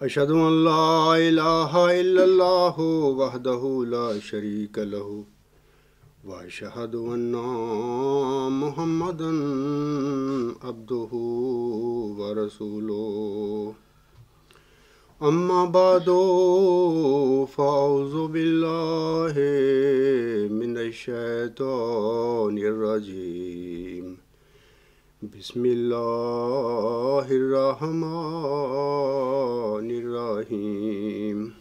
أشهد أن لا إله إلا الله وحده لا شريك له وأشهد أن محمدا عبده ورسوله أما بعد فأعوذ بالله من الشيطان الرجيم بسم الله الرحمن الرحيم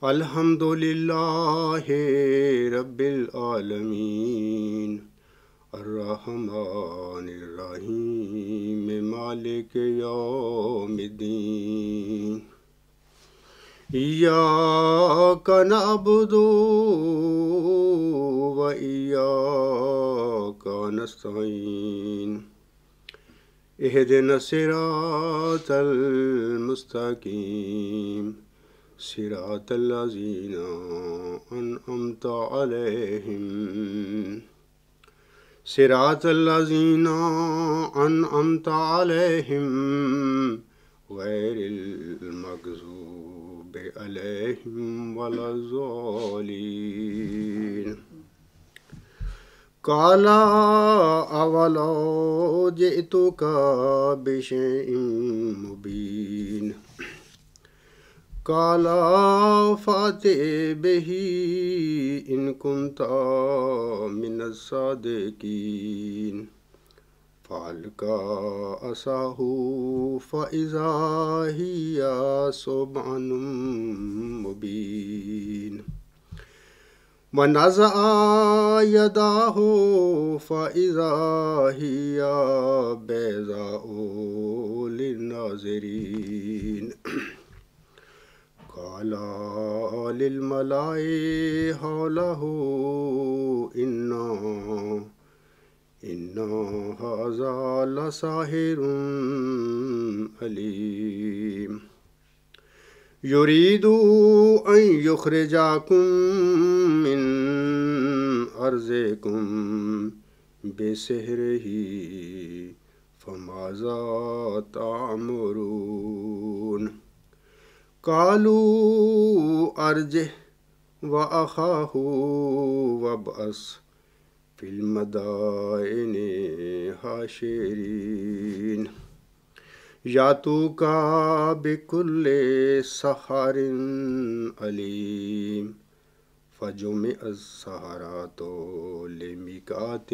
الحمد لله رب العالمين الرحمن الرحيم مالك يوم الدين إياك نعبد وإياك نستعين اهدنا الصراط المستقيم صراط الذين أنعمت عليهم صراط الذين أنعمت عليهم غير المغضوب عليهم ولا الضالين قال أولو جئتك بشيء مبين قال فأت به إن كنت من الصادقين فألقى عصاه فإذا هي ثعبان مبين ونزع يده فإذا هي بيضاء للناظرين قال للملأ حوله إن هذا لساحر عليم يريد أن يخرجكم من أرضكم بسحره فماذا تأمرون قالوا أرجه وأخاه وابعث في المدائن حاشرين يأتوك بكل سحر عليم فجمع السحرة لميقات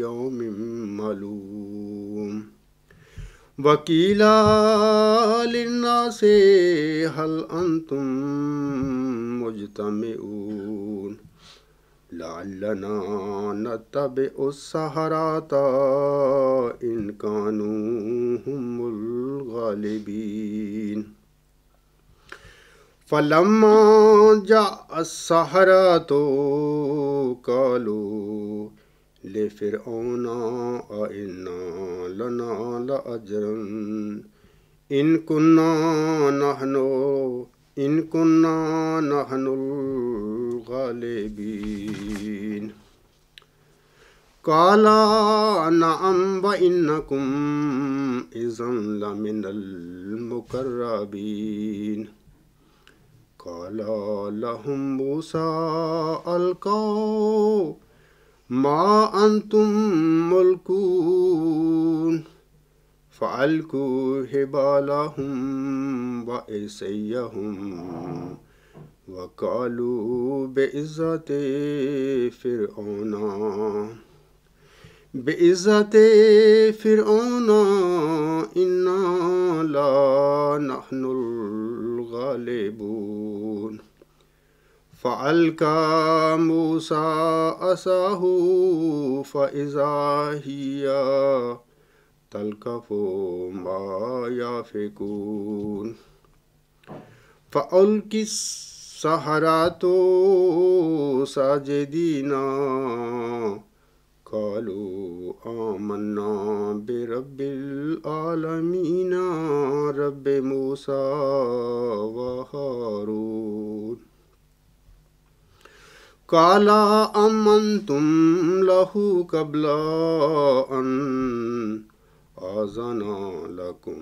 يوم معلوم وقيل للناس هل أنتم مجتمعون لعلنا نتبع السحرة إن كانوا هم الغالبين فلما جاء السحرة قالوا لفرعون أئن لنا لأجرا إن كنا نحن الغالبين قال نعم وإنكم إذا لمن المقربين قال لهم موسى ألقوا ما أنتم ملقون فألقوا حبالهم وعصيهم وقالوا بعزة فرعون إنا لا نحن الغالبون فألقى موسى عصاه فإذا هي تلقف ما يأفكون فألقي السحرة ساجدين قالوا آمنا برب العالمين رب موسى وهارون قال آمنتم له قبل أن آذن لكم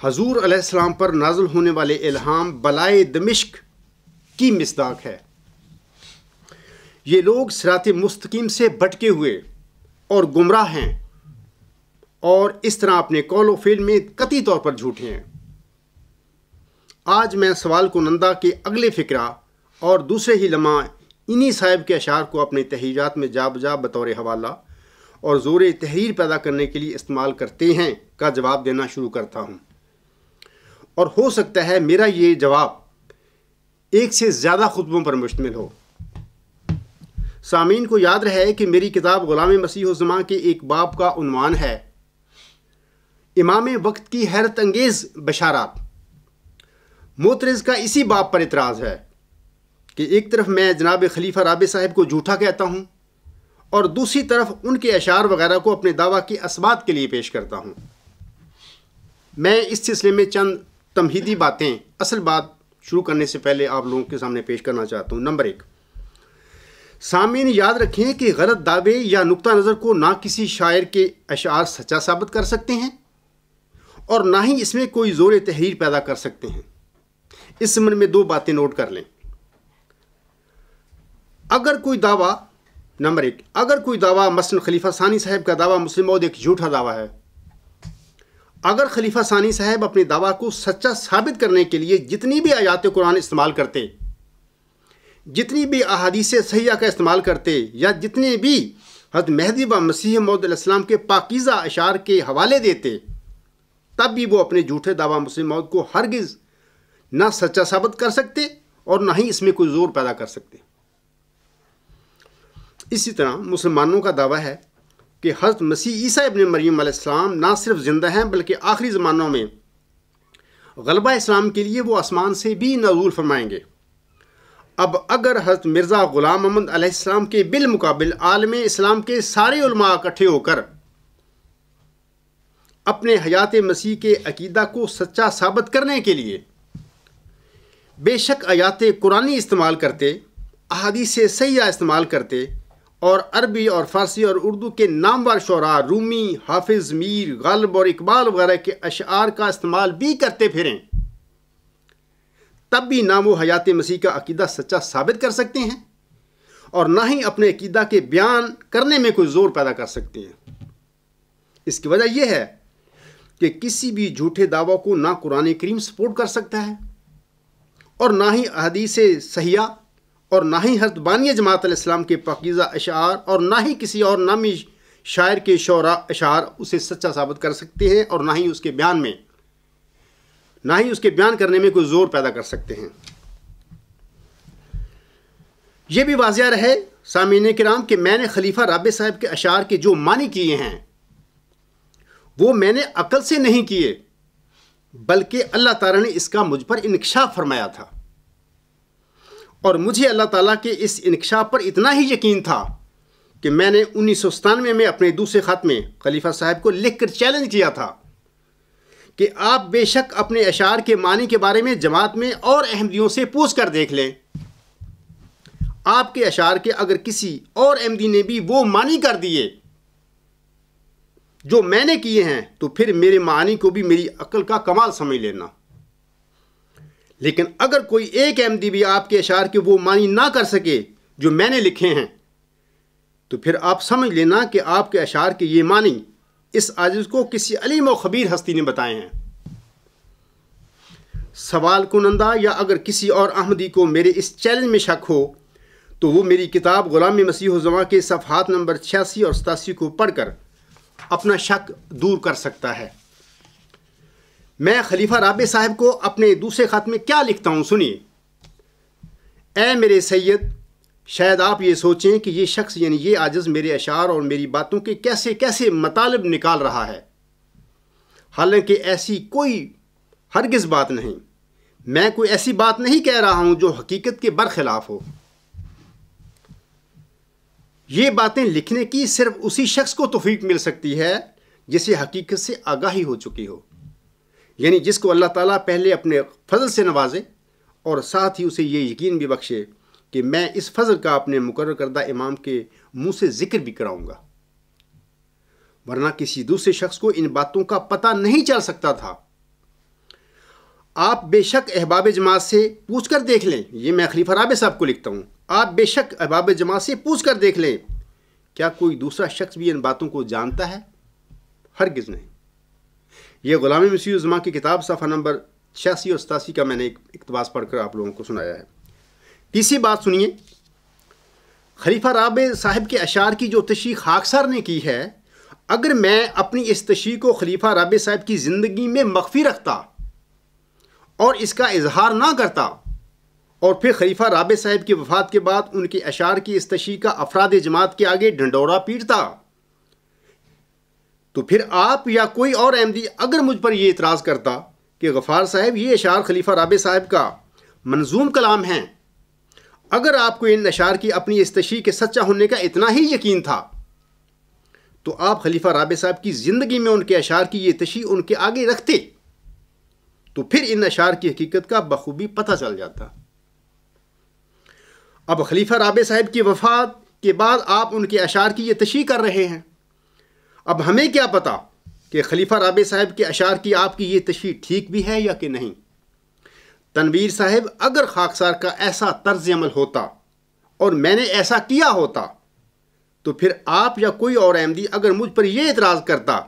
حضور علیہ السلام پر نازل ہونے والے الہام بلائے دمشق کی مصداق ہے۔ یہ لوگ صراط مستقیم سے بھٹکے ہوئے اور گمراہ ہیں اور اس طرح اپنے قول و فعل میں قطعی طور پر جھوٹے ہیں۔ آج میں سوال کنندہ کے اگلے فقرہ اور دوسرے ہی لمحہ انہی صاحب کے اشعار کو اپنے تحریرات میں جا بجا بطور حوالہ اور زور تحریر پیدا کرنے کے لیے استعمال کرتے ہیں کا جواب دینا شروع کرتا ہوں، اور ہو سکتا ہے میرا یہ جواب ایک سے زیادہ خطبوں پر مشتمل ہو۔ سامعین کو یاد رہے کہ میری کتاب غلام مسیح الزماں کے ایک باب کا عنوان ہے امام وقت کی حیرت انگیز بشارات۔ معترض کا اسی باب پر اعتراض ہے کہ ایک طرف میں جناب خلیفہ رابع صاحب کو جھوٹا کہتا ہوں اور دوسری طرف ان کے اشعار وغیرہ کو اپنے دعویٰ کی اثبات کے لیے پیش کرتا ہوں۔ میں اس سلسلے میں چند تمہیدی باتیں اصل بات شروع کرنے سے پہلے آپ لوگوں کے سامنے پیش کرنا چاہتا ہوں۔ نمبر 1، سامعین یاد رکھیں کہ غلط دعوے یا نقطہ نظر کو نہ کسی شاعر کے اشعار سچا ثابت کر سکتے ہیں اور نہ ہی اس میں کوئی زور تحریر پیدا کر سکتے ہیں۔ اس ضمن میں 2 باتیں نوٹ کر لیں۔ اگر کوئی دعویٰ نمبر 1، اگر کوئی دعویٰ مثلا خلیفہ ثانی صاحب کا دعویٰ مسلم موعود ایک جھوٹا دعویٰ ہے، اگر خلیفہ ثانی صاحب اپنے دعویٰ کو سچا ثابت کرنے کے لیے جتنی بھی آیات قرآن استعمال کرتے، جتنی بھی احادیث صحیحہ کا استعمال کرتے، یا جتنے بھی حضرت مہدی و مسیح موعود علیہ السلام کے پاکیزہ اشعار کے حوالے دیتے، تب بھی وہ اپنے جھوٹے دعویٰ مسلم موعود کو ہرگز نہ سچا ثابت کر سکتے اور نہ ہی اس میں کوئی زور پیدا کر سکتے۔ اسی طرح مسلمانوں کا دعویٰ ہے کہ حضرت مسیح عیسیٰ ابن مریم علیہ السلام نہ صرف زندہ ہیں بلکہ آخری زمانوں میں غلبہ اسلام کے لیے وہ آسمان سے بھی نزول فرمائیں گے۔ اب اگر حضرت مرزا غلام محمد علیہ السلام کے بالمقابل عالم اسلام کے سارے علماء اکٹھے ہو کر اپنے حیات مسیح کے عقیدہ کو سچا ثابت کرنے کے لیے بے شک آیات قرآنی استعمال کرتے، احادیث صحیحہ استعمال کرتے اور عربی اور فارسی اور اردو کے نامور شعراء رومی، حافظ، میر، غالب اور اقبال وغیرہ کے اشعار کا استعمال بھی کرتے پھریں، تب بھی نہ وہ حیات مسیح کا عقیدہ سچا ثابت کر سکتے ہیں اور نہ ہی اپنے عقیدہ کے بیان کرنے میں کوئی زور پیدا کر سکتے ہیں۔ اس کی وجہ یہ ہے کہ کسی بھی جھوٹے دعویٰ کو نہ قرآن کریم سپورٹ کر سکتا ہے اور نہ ہی احادیث صحیحہ اور نہ ہی حضرت بانی جماعت علیہ السلام کے پاکیزہ اشعار اور نہ ہی کسی اور نامی شاعر کے شعراء اشعار اسے سچا ثابت کر سکتے ہیں اور نہ ہی اس کے بیان کرنے میں کوئی زور پیدا کر سکتے ہیں۔ یہ بھی واضح رہے سامعین کرام کہ میں نے خلیفہ رابع صاحب کے اشعار کے جو معنی کیے ہیں وہ میں نے عقل سے نہیں کیے، بلکہ اللہ تعالیٰ نے اس کا مجھ پر انکشاف فرمایا تھا، اور مجھے اللہ تعالیٰ کے اس انکشاف پر اتنا ہی یقین تھا کہ میں نے 1997 میں اپنے دوسرے خط میں خلیفہ صاحب کو لکھ کر چیلنج کیا تھا کہ آپ بے شک اپنے اشعار کے معنی کے بارے میں جماعت میں اور احمدیوں سے پوچھ کر دیکھ لیں۔ آپ کے اشعار کے اگر کسی اور احمدی نے بھی وہ معنی کر دیے جو میں نے کیے ہیں تو پھر میرے معنی کو بھی میری عقل کا کمال سمجھ لینا، لیکن اگر کوئی ایک احمدی بھی آپ کے اشعار کے وہ معنی نہ کر سکے جو میں نے لکھے ہیں تو پھر آپ سمجھ لینا کہ آپ کے اشعار کے یہ معنی اس عاجز کو کسی علیم و خبیر ہستی نے بتائے ہیں۔ سوال کنندہ یا اگر کسی اور احمدی کو میرے اس چیلنج میں شک ہو تو وہ میری کتاب غلام مسیح الزماں کے صفحات نمبر 86 اور 87 کو پڑھ کر اپنا شک دور کر سکتا ہے۔ میں خلیفہ رابع صاحب کو اپنے دوسرے خط میں کیا لکھتا ہوں سنیے۔ اے میرے سید، شاید آپ یہ سوچیں کہ یہ شخص یعنی یہ عاجز میرے اشعار اور میری باتوں کے کیسے کیسے مطالب نکال رہا ہے، حالانکہ ایسی کوئی ہرگز بات نہیں۔ میں کوئی ایسی بات نہیں کہہ رہا ہوں جو حقیقت کے برخلاف ہو۔ یہ باتیں لکھنے کی صرف اسی شخص کو توفیق مل سکتی ہے جسے حقیقت سے آگاہی ہو چکی ہو، یعنی جس کو اللہ تعالیٰ پہلے اپنے فضل سے نوازے اور ساتھ ہی اسے یہ یقین بھی بخشے کہ میں اس فضل کا اپنے مقرر کردہ امام کے منہ سے ذکر بھی کراؤں گا، ورنہ کسی دوسرے شخص کو ان باتوں کا پتہ نہیں چل سکتا تھا آپ بے شک احباب جماعت سے پوچھ کر دیکھ لیں، یہ میں خلیفہ رابع صاحب کو لکھتا ہوں، آپ بے شک احباب جماعت سے پوچھ کر دیکھ لیں کیا کوئی دوسرا شخص بھی ان باتوں کو جانتا ہے؟ ہرگز نہیں۔ یہ غلام مسیح الزمان کی کتاب صفحہ نمبر 86 اور 87 کا میں نے ایک اقتباس پڑھ کر آپ لوگوں کو سنایا ہے۔ تیسری بات سنیے، خلیفہ رابع صاحب کے اشعار کی جو تشریح خاکسار نے کی ہے، اگر میں اپنی اس تشریح کو خلیفہ رابع صاحب کی زندگی میں مخفی رکھتا اور اس کا اظہار نہ کرتا اور پھر خلیفہ رابع صاحب کی وفات کے بعد ان کے اشعار کی اس تشریح کا افراد جماعت کے آگے ڈھنڈورا پیٹتا، تو پھر آپ یا کوئی اور احمدی اگر مجھ پر یہ اعتراض کرتا کہ غفار صاحب یہ اشعار خلیفہ رابع صاحب کا منظوم کلام ہیں، اگر آپ کو ان اشعار کی اپنی اس تشریح کے سچا ہونے کا اتنا ہی یقین تھا تو آپ خلیفہ رابع صاحب کی زندگی میں ان کے اشعار کی یہ تشریح ان کے آگے رکھتے، تو پھر ان اشعار کی حقیقت کا بخوبی پتہ چل جاتا۔ اب خلیفہ رابع صاحب کی وفات کے بعد آپ ان کے اشعار کی یہ تشریح کر رہے ہیں، اب ہمیں کیا پتا کہ خلیفہ رابع صاحب کے اشعار کی آپ کی یہ تشریح ٹھیک بھی ہے یا کہ نہیں۔ تنویر صاحب، اگر خاکسار کا ایسا طرز عمل ہوتا اور میں نے ایسا کیا ہوتا تو پھر آپ یا کوئی اور احمدی اگر مجھ پر یہ اعتراض کرتا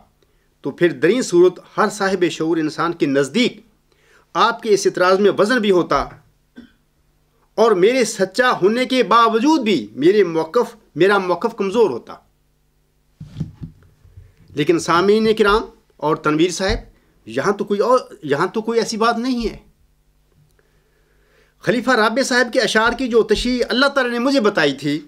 تو پھر دریں صورت ہر صاحب شعور انسان کے نزدیک آپ کے اس اعتراض میں وزن بھی ہوتا اور میرے سچا ہونے کے باوجود بھی میرا موقف کمزور ہوتا۔ لیکن سامعین کرام اور تنویر صاحب، یہاں تو کوئی ایسی بات نہیں ہے۔ خلیفہ رابع صاحب کے اشعار کی جو تشریح اللہ تعالی نے مجھے بتائی تھی،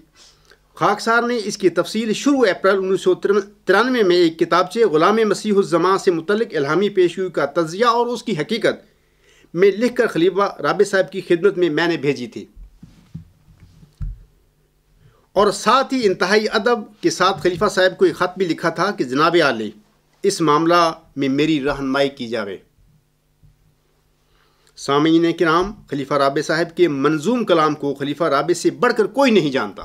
خاکسار نے اس کی تفصیل شروع اپریل 1993 میں ایک کتابچے غلام مسیح الزمان سے متعلق الہامی پیشگوئی کا تجزیہ اور اس کی حقیقت میں لکھ کر خلیفہ رابع صاحب کی خدمت میں نے بھیجی تھی، اور ساتھ ہی انتہائی ادب کے ساتھ خلیفہ صاحب کو ایک خط بھی لکھا تھا کہ جناب عالی، اس معاملہ میں میری رہنمائی کی جاوے۔ سامعین کرام، خلیفہ رابع صاحب کے منظوم کلام کو خلیفہ رابع سے بڑھ کر کوئی نہیں جانتا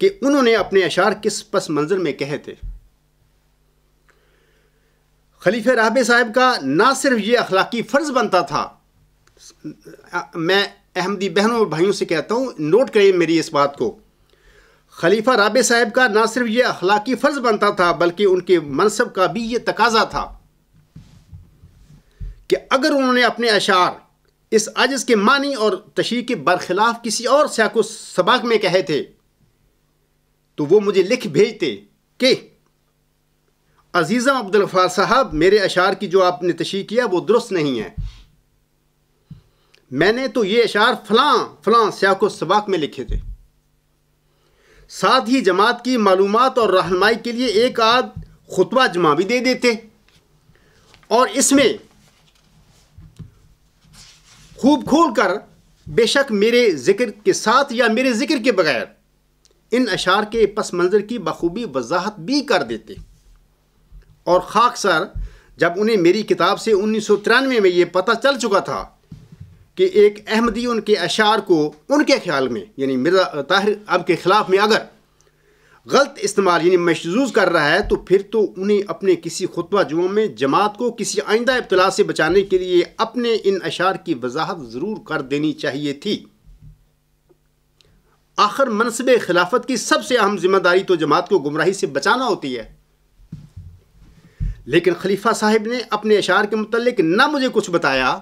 کہ انہوں نے اپنے اشعار کس پس منظر میں کہے تھے۔ خلیفہ رابع صاحب کا نہ صرف یہ اخلاقی فرض بنتا تھا، میں احمدی بہنوں اور بھائیوں سے کہتا ہوں، نوٹ کریں میری اس بات کو، خلیفہ رابع صاحب کا نہ صرف یہ اخلاقی فرض بنتا تھا بلکہ ان کے منصب کا بھی یہ تقاضا تھا کہ اگر انہوں نے اپنے اشعار اس عجز کے معنی اور تشریح کے برخلاف کسی اور سیاق و سباق میں کہے تھے تو وہ مجھے لکھ بھیجتے کہ عزیزم عبدالغفار صاحب، میرے اشعار کی جو آپ نے تشریح کیا وہ درست نہیں ہے، میں نے تو یہ اشعار فلاں سیاق و سباق میں لکھے تھے۔ ساتھ ہی جماعت کی معلومات اور رہنمائی کے لیے ایک آدھ خطبہ جمع بھی دے دیتے، اور اس میں خوب کھول کر بے شک میرے ذکر کے ساتھ یا میرے ذکر کے بغیر ان اشعار کے پس منظر کی بخوبی وضاحت بھی کر دیتے۔ اور خاکسار، جب انہیں میری کتاب سے 1993 میں یہ پتہ چل چکا تھا کہ ایک احمدی ان کے اشعار کو ان کے خیال میں یعنی مرزا طاہر اب کے خلاف میں اگر غلط استعمال یعنی مشذوذ کر رہا ہے، تو پھر تو انہیں اپنے کسی خطبہ جمعہ میں جماعت کو کسی آئندہ ابتلا سے بچانے کے لیے اپنے ان اشعار کی وضاحت ضرور کر دینی چاہیے تھی۔ آخر منصب خلافت کی سب سے اہم ذمہ داری تو جماعت کو گمراہی سے بچانا ہوتی ہے، لیکن خلیفہ صاحب نے اپنے اشعار کے متعلق نہ مجھے کچھ بتایا،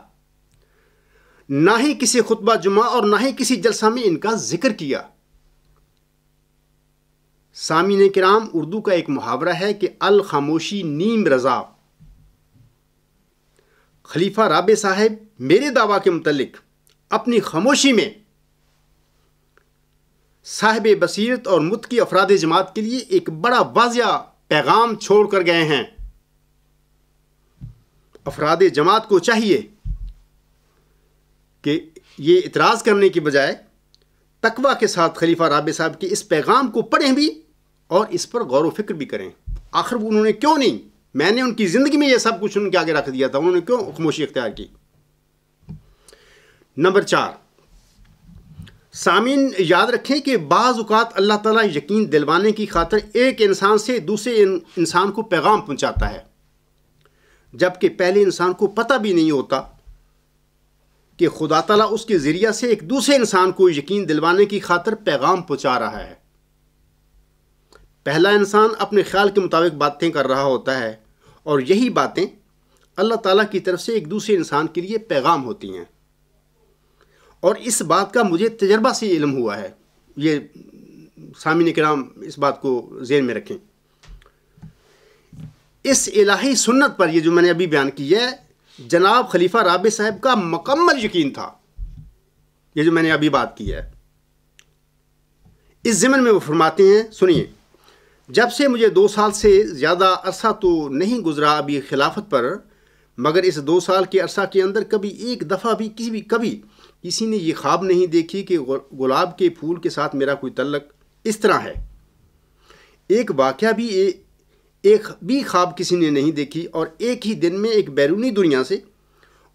نہ ہی کسی خطبہ جمعہ اور نہ ہی کسی جلسہ میں ان کا ذکر کیا۔ سامعین کرام، اردو کا ایک محاورہ ہے کہ الخاموشی نیم رضا۔ خلیفہ رابع صاحب میرے دعویٰ کے متعلق اپنی خاموشی میں صاحب بصیرت اور متقی افراد جماعت کے لیے ایک بڑا واضح پیغام چھوڑ کر گئے ہیں۔ افراد جماعت کو چاہیے کہ یہ اعتراض کرنے کی بجائے تقویٰ کے ساتھ خلیفہ رابع صاحب کے اس پیغام کو پڑھیں بھی اور اس پر غور و فکر بھی کریں۔ آخر انہوں نے کیوں نہیں، میں نے ان کی زندگی میں یہ سب کچھ ان کے آگے رکھ دیا تھا، انہوں نے کیوں خاموشی اختیار کی؟ نمبر 4، سامعین یاد رکھیں کہ بعض اوقات اللہ تعالیٰ یقین دلوانے کی خاطر ایک انسان سے دوسرے انسان کو پیغام پہنچاتا ہے جبکہ پہلے انسان کو پتہ بھی نہیں ہوتا کہ خدا تعالیٰ اس کے ذریعہ سے ایک دوسرے انسان کو یقین دلوانے کی خاطر پیغام پہنچا رہا ہے۔ پہلا انسان اپنے خیال کے مطابق باتیں کر رہا ہوتا ہے، اور یہی باتیں اللہ تعالیٰ کی طرف سے ایک دوسرے انسان کے لیے پیغام ہوتی ہیں۔ اور اس بات کا مجھے تجربہ سے علم ہوا ہے، یہ سامعین کرام اس بات کو ذہن میں رکھیں۔ اس الہی سنت پر، یہ جو میں نے ابھی بیان کی ہے، جناب خلیفہ رابع صاحب کا مکمل یقین تھا، یہ جو میں نے ابھی بات کی ہے۔ اس ضمن میں وہ فرماتے ہیں، سنیے، جب سے مجھے 2 سال سے زیادہ عرصہ تو نہیں گزرا ابھی خلافت پر، مگر اس 2 سال کے عرصہ کے اندر کبھی ایک دفعہ بھی کسی نے یہ خواب نہیں دیکھی کہ گلاب کے پھول کے ساتھ میرا کوئی تعلق اس طرح ہے۔ ایک واقعہ بھی ایک بھی خواب کسی نے نہیں دیکھی، اور ایک ہی دن میں ایک بیرونی دنیا سے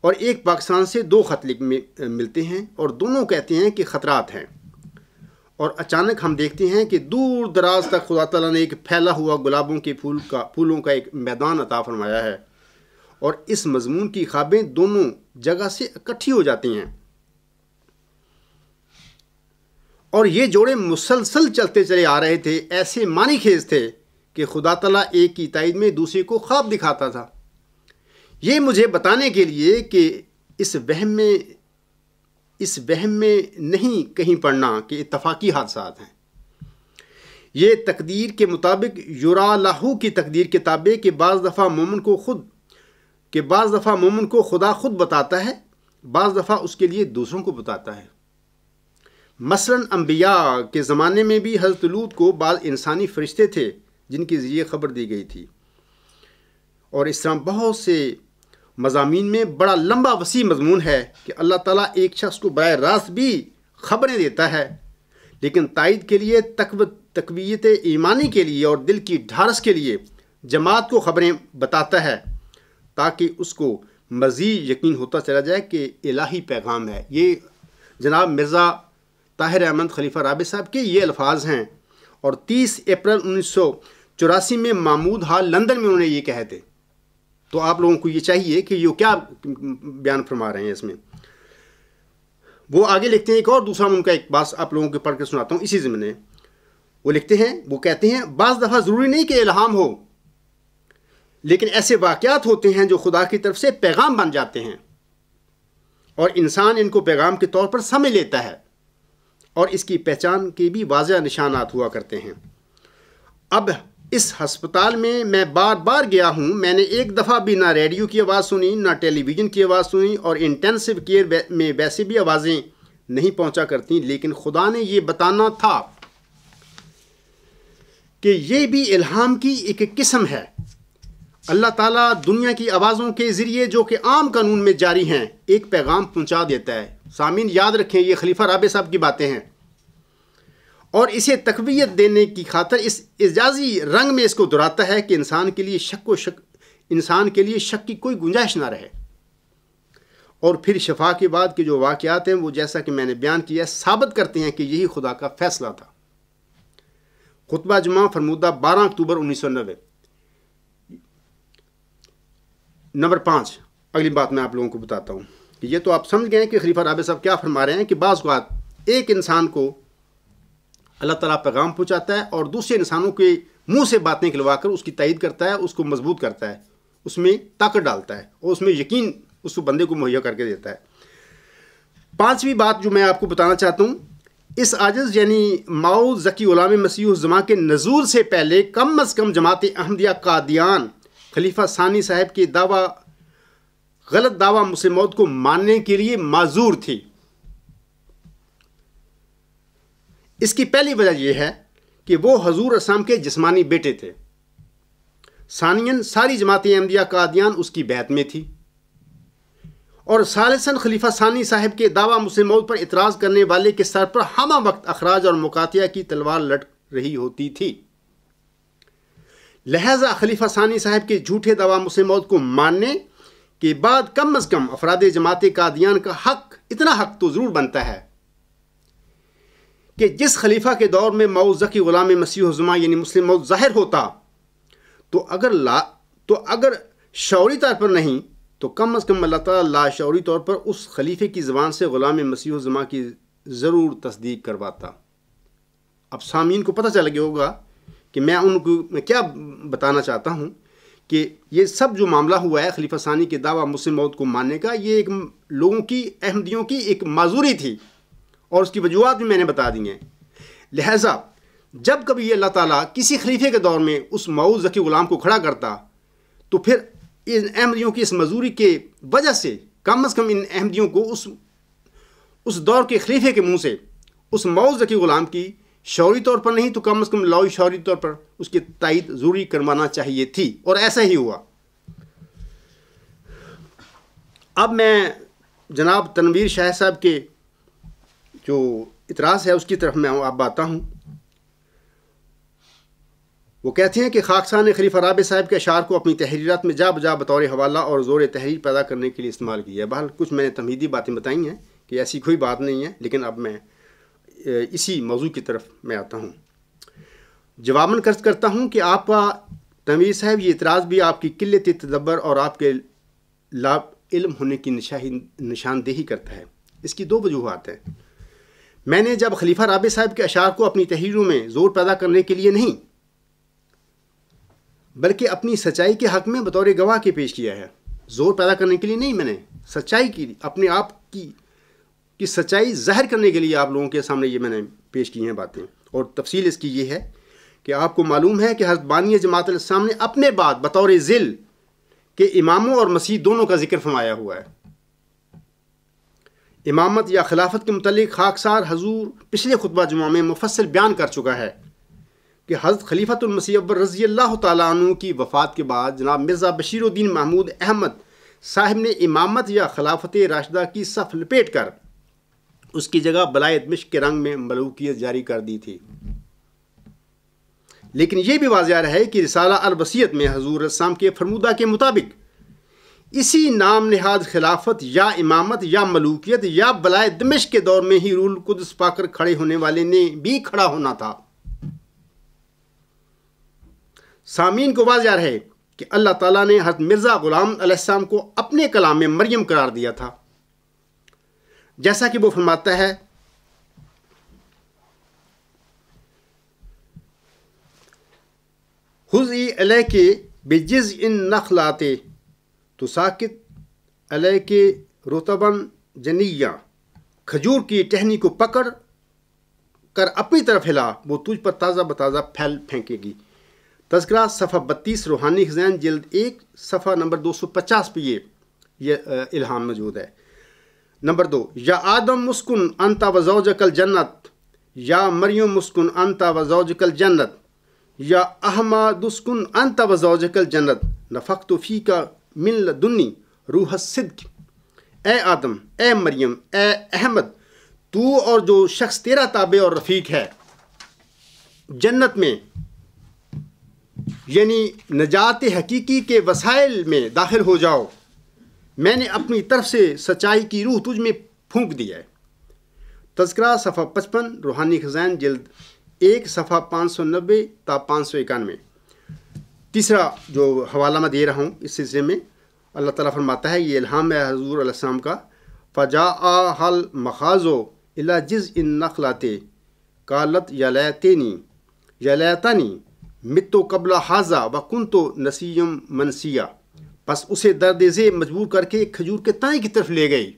اور ایک پاکستان سے 2 خط ملتے ہیں، اور دونوں کہتے ہیں کہ خطرات ہیں، اور اچانک ہم دیکھتے ہیں کہ دور دراز تک خدا تعالیٰ نے ایک پھیلا ہوا گلابوں کے پھولوں کا ایک میدان عطا فرمایا ہے، اور اس مضمون کی خوابیں دونوں جگہ سے اکٹھی ہو جاتی ہیں، اور یہ جوڑے مسلسل چلتے چلے آ رہے تھے، ایسے معنی خیز تھے کہ خدا تعالیٰ ایک کی تائید میں دوسرے کو خواب دکھاتا تھا، یہ مجھے بتانے کے لیے کہ اس وہم میں نہیں کہیں پڑھنا کہ اتفاقی حادثات ہیں۔ یہ تقدیر کے مطابق یرا لاہو کی تقدیر کے تابع کہ بعض دفعہ مومن کو خدا خود بتاتا ہے، بعض دفعہ اس کے لیے دوسروں کو بتاتا ہے۔ مثلا انبیاء کے زمانے میں بھی حضرت لوط کو بعض انسانی فرشتے تھے جن کے ذریعے خبر دی گئی تھی، اور اس طرح بہت سے مضامین میں بڑا لمبا وسیع مضمون ہے کہ اللہ تعالیٰ ایک شخص کو براہ راست بھی خبریں دیتا ہے، لیکن تائید کے لیے، تقویت ایمانی کے لیے اور دل کی ڈھارس کے لیے جماعت کو خبریں بتاتا ہے، تاکہ اس کو مزید یقین ہوتا چلا جائے کہ الہی پیغام ہے۔ یہ جناب مرزا طاہر احمد خلیفہ رابع صاحب کے یہ الفاظ ہیں، اور 30 اپریل 1984 میں محمود ہال لندن میں انہوں نے یہ کہے تھے۔ تو آپ لوگوں کو یہ چاہیے کہ یہ کیا بیان فرما رہے ہیں اس میں۔ وہ آگے لکھتے ہیں، ایک اور دوسرا ان کا ایک بات آپ لوگوں کو پڑھ کے سناتا ہوں اسی ضمن میں۔ وہ لکھتے ہیں، وہ کہتے ہیں، بعض دفعہ ضروری نہیں کہ الہام ہو، لیکن ایسے واقعات ہوتے ہیں جو خدا کی طرف سے پیغام بن جاتے ہیں، اور انسان ان کو پیغام کے طور پر سمجھ لیتا ہے، اور اس کی پہچان کے بھی واضح نشانات ہوا کرتے ہیں۔ اب اس ہسپتال میں بار بار گیا ہوں، میں نے ایک دفعہ بھی نہ ریڈیو کی آواز سنی، نہ ٹیلی ویژن کی آواز سنی، اور انٹینسو کیئر میں ویسے بھی آوازیں نہیں پہنچا کرتی، لیکن خدا نے یہ بتانا تھا کہ یہ بھی الہام کی ایک قسم ہے۔ اللہ تعالیٰ دنیا کی آوازوں کے ذریعے جو کہ عام قانون میں جاری ہیں ایک پیغام پہنچا دیتا ہے۔ سامعین یاد رکھیں، یہ خلیفہ رابع صاحب کی باتیں ہیں، اور اسے تقویت دینے کی خاطر اس اعجازی رنگ میں اس کو دہراتا ہے کہ انسان کے لیے شک کی کوئی گنجائش نہ رہے۔ اور پھر شفا کے بعد کے جو واقعات ہیں وہ جیسا کہ میں نے بیان کیا ثابت کرتے ہیں کہ یہی خدا کا فیصلہ تھا۔ خطبہ جمعہ فرمودہ 12 اکتوبر 1990۔ نمبر 5، اگلی بات میں آپ لوگوں کو بتاتا ہوں کہ یہ تو آپ سمجھ گئے کہ خلیفہ رابع صاحب کیا فرما رہے ہیں کہ بعض اوقات ایک انسان کو اللہ تعالیٰ پیغام پہنچاتا ہے اور دوسرے انسانوں کے منہ سے باتیں کھلوا کر اس کی تائید کرتا ہے، اس کو مضبوط کرتا ہے، اس میں طاقت ڈالتا ہے، اور اس میں یقین اس کو بندے کو مہیا کر کے دیتا ہے۔ 5ویں بات جو میں آپ کو بتانا چاہتا ہوں، اس عاجز یعنی ماؤ ذکی غلام مسیح الزماں کے نزول سے پہلے کم از کم جماعت احمدیہ قادیان خلیفہ ثانی صاحب کے غلط دعویٰ مسلم موعود کو ماننے کے لیے معذور تھی۔ اس کی پہلی وجہ یہ ہے کہ وہ حضور اسلام کے جسمانی بیٹے تھے، ثانیاً ساری جماعت احمدیہ قادیان اس کی بیعت میں تھی، اور ثالثاً خلیفہ ثانی صاحب کے دعویٰ مسلم موعود پر اعتراض کرنے والے کے سر پر ہمہ وقت اخراج اور مقاطعہ کی تلوار لٹک رہی ہوتی تھی۔ لہذا خلیفہ ثانی صاحب کے جھوٹے دعویٰ مسلم موعود کو ماننے کے بعد کم از کم افراد جماعت قادیان کا اتنا حق تو ضرور بنتا ہے کہ جس خلیفہ کے دور میں ماؤ ذکی غلام مسیح الزماں یعنی مسلم موعود ظاہر ہوتا تو اگر شعوری طور پر نہیں تو کم از کم اللہ تعالیٰ لاشعوری طور پر اس خلیفے کی زبان سے غلام مسیح الزماں کی ضرور تصدیق کرواتا۔ اب سامعین کو پتہ چل گیا ہوگا کہ میں کیا بتانا چاہتا ہوں کہ یہ سب جو معاملہ ہوا ہے خلیفہ ثانی کے دعویٰ مسلم موعود کو ماننے کا، یہ ایک لوگوں کی، احمدیوں کی ایک معذوری تھی، اور اس کی وجوہات بھی میں نے بتا دی ہیں۔ لہٰذا جب کبھی یہ اللہ تعالیٰ کسی خلیفے کے دور میں اس موعود ذکی غلام کو کھڑا کرتا تو پھر ان احمدیوں کی اس معذوری کے وجہ سے کم از کم ان احمدیوں کو اس دور کے خلیفے کے منہ سے اس موعود ذکی غلام کی شعوری طور پر نہیں تو کم از کم لائی شعوری طور پر اس کی تائید ضروری کروانا چاہیے تھی، اور ایسا ہی ہوا۔ اب میں جناب تنویر شاہ صاحب کے جو اعتراض ہے اس کی طرف میں اب آتا ہوں۔ وہ کہتے ہیں کہ خاکسار نے خلیفہ رابع صاحب کے اشعار کو اپنی تحریرات میں جا بجا بطور حوالہ اور زور تحریر پیدا کرنے کے لیے استعمال کیا ہے۔ بہرحال کچھ میں نے تمہیدی باتیں بتائی ہیں کہ ایسی کوئی بات نہیں ہے، لیکن اب میں اسی موضوع کی طرف میں آتا ہوں۔ جواباً قرض کرتا ہوں کہ آپ کا تنویر صاحب یہ اعتراض بھی آپ کی قلت تدبر اور آپ کے لا علم ہونے کی نشاندہی کرتا ہے۔ اس کی دو وجوہات ہیں۔ میں نے جب خلیفہ رابع صاحب کے اشعار کو اپنی تحریروں میں زور پیدا کرنے کے لیے نہیں بلکہ اپنی سچائی کے حق میں بطور گواہ کے پیش کیا ہے، زور پیدا کرنے کے لیے نہیں، میں نے سچائی کی، اپنے آپ کی سچائی ظاہر کرنے کے لیے آپ لوگوں کے سامنے یہ میں نے پیش کی ہیں باتیں۔ اور تفصیل اس کی یہ ہے کہ آپ کو معلوم ہے کہ حضرت بانی جماعت الاسلام نے اپنے بعد بطور ذل کے اماموں اور مسیح دونوں کا ذکر فرمایا ہوا ہے۔ امامت یا خلافت کے متعلق خاکسار حضور پچھلے خطبہ جمعہ میں مفصل بیان کر چکا ہے کہ حضرت خلیفۃ المسیح اکبر رضی اللہ تعالیٰ عنہ کی وفات کے بعد جناب مرزا بشیر الدین محمود احمد صاحب نے امامت یا خلافت راشدہ کی صف لپیٹ کر اس کی جگہ بلائے دمشق کے رنگ میں ملوکیت جاری کر دی تھی۔ لیکن یہ بھی واضح رہے کہ رسالہ الوصیت میں حضور السلام کے فرمودہ کے مطابق اسی نام نہاد خلافت یا امامت یا ملوکیت یا بلائے دمشق کے دور میں ہی روح القدس پا کر کھڑے ہونے والے نے بھی کھڑا ہونا تھا۔ سامعین کو واضح رہے کہ اللہ تعالیٰ نے حضرت مرزا غلام علیہ السلام کو اپنے کلام میں مریم قرار دیا تھا، جیسا کہ وہ فرماتا ہے خذی الیک بجذع النخلۃ تساقط الیک رطبا جنیا، کھجور کی ٹہنی کو پکڑ کر اپنی طرف ہلا، وہ تجھ پر تازہ بتازہ پھیل پھینکے گی۔ تذکرہ صفحہ 32 روحانی خزائن جلد 1 صفحہ نمبر 250 پہ یہ الہام موجود ہے۔ نمبر 2، یا آدم مسکن انت و زوجک الجنت، یا مریم مسکن انت و زوجک الجنت، یا احمد اسکن انت و زوجک الجنت، نفخت فیک من لدنی روح الصدق۔ اے آدم، اے مریم، اے احمد، تو اور جو شخص تیرا تابع اور رفیق ہے جنت میں، یعنی نجات حقیقی کے وسائل میں داخل ہو جاؤ، میں نے اپنی طرف سے سچائی کی روح تجھ میں پھونک دیا ہے۔ تذکرہ صفحہ 55 روحانی خزائن جلد 1 صفحہ 590 تا 591۔ تیسرا جو حوالہ میں دے رہا ہوں اس سلسلے میں، اللہ تعالیٰ فرماتا ہے، یہ الہام ہے حضور علیہ السلام کا، فَجَاءَ الْمَخَاضُ إِلَىٰ جِذْعِ النَّخْلَةِ قَالَتْ يَا لَيْتَنِی مِتُّ قَبْلَ هَٰذَا وَكُنتُ نَسِیًّا مَنسِیًّا، پس اسے درد ذیل مجبور کر کے ایک کھجور کے تانے کی طرف لے گئی،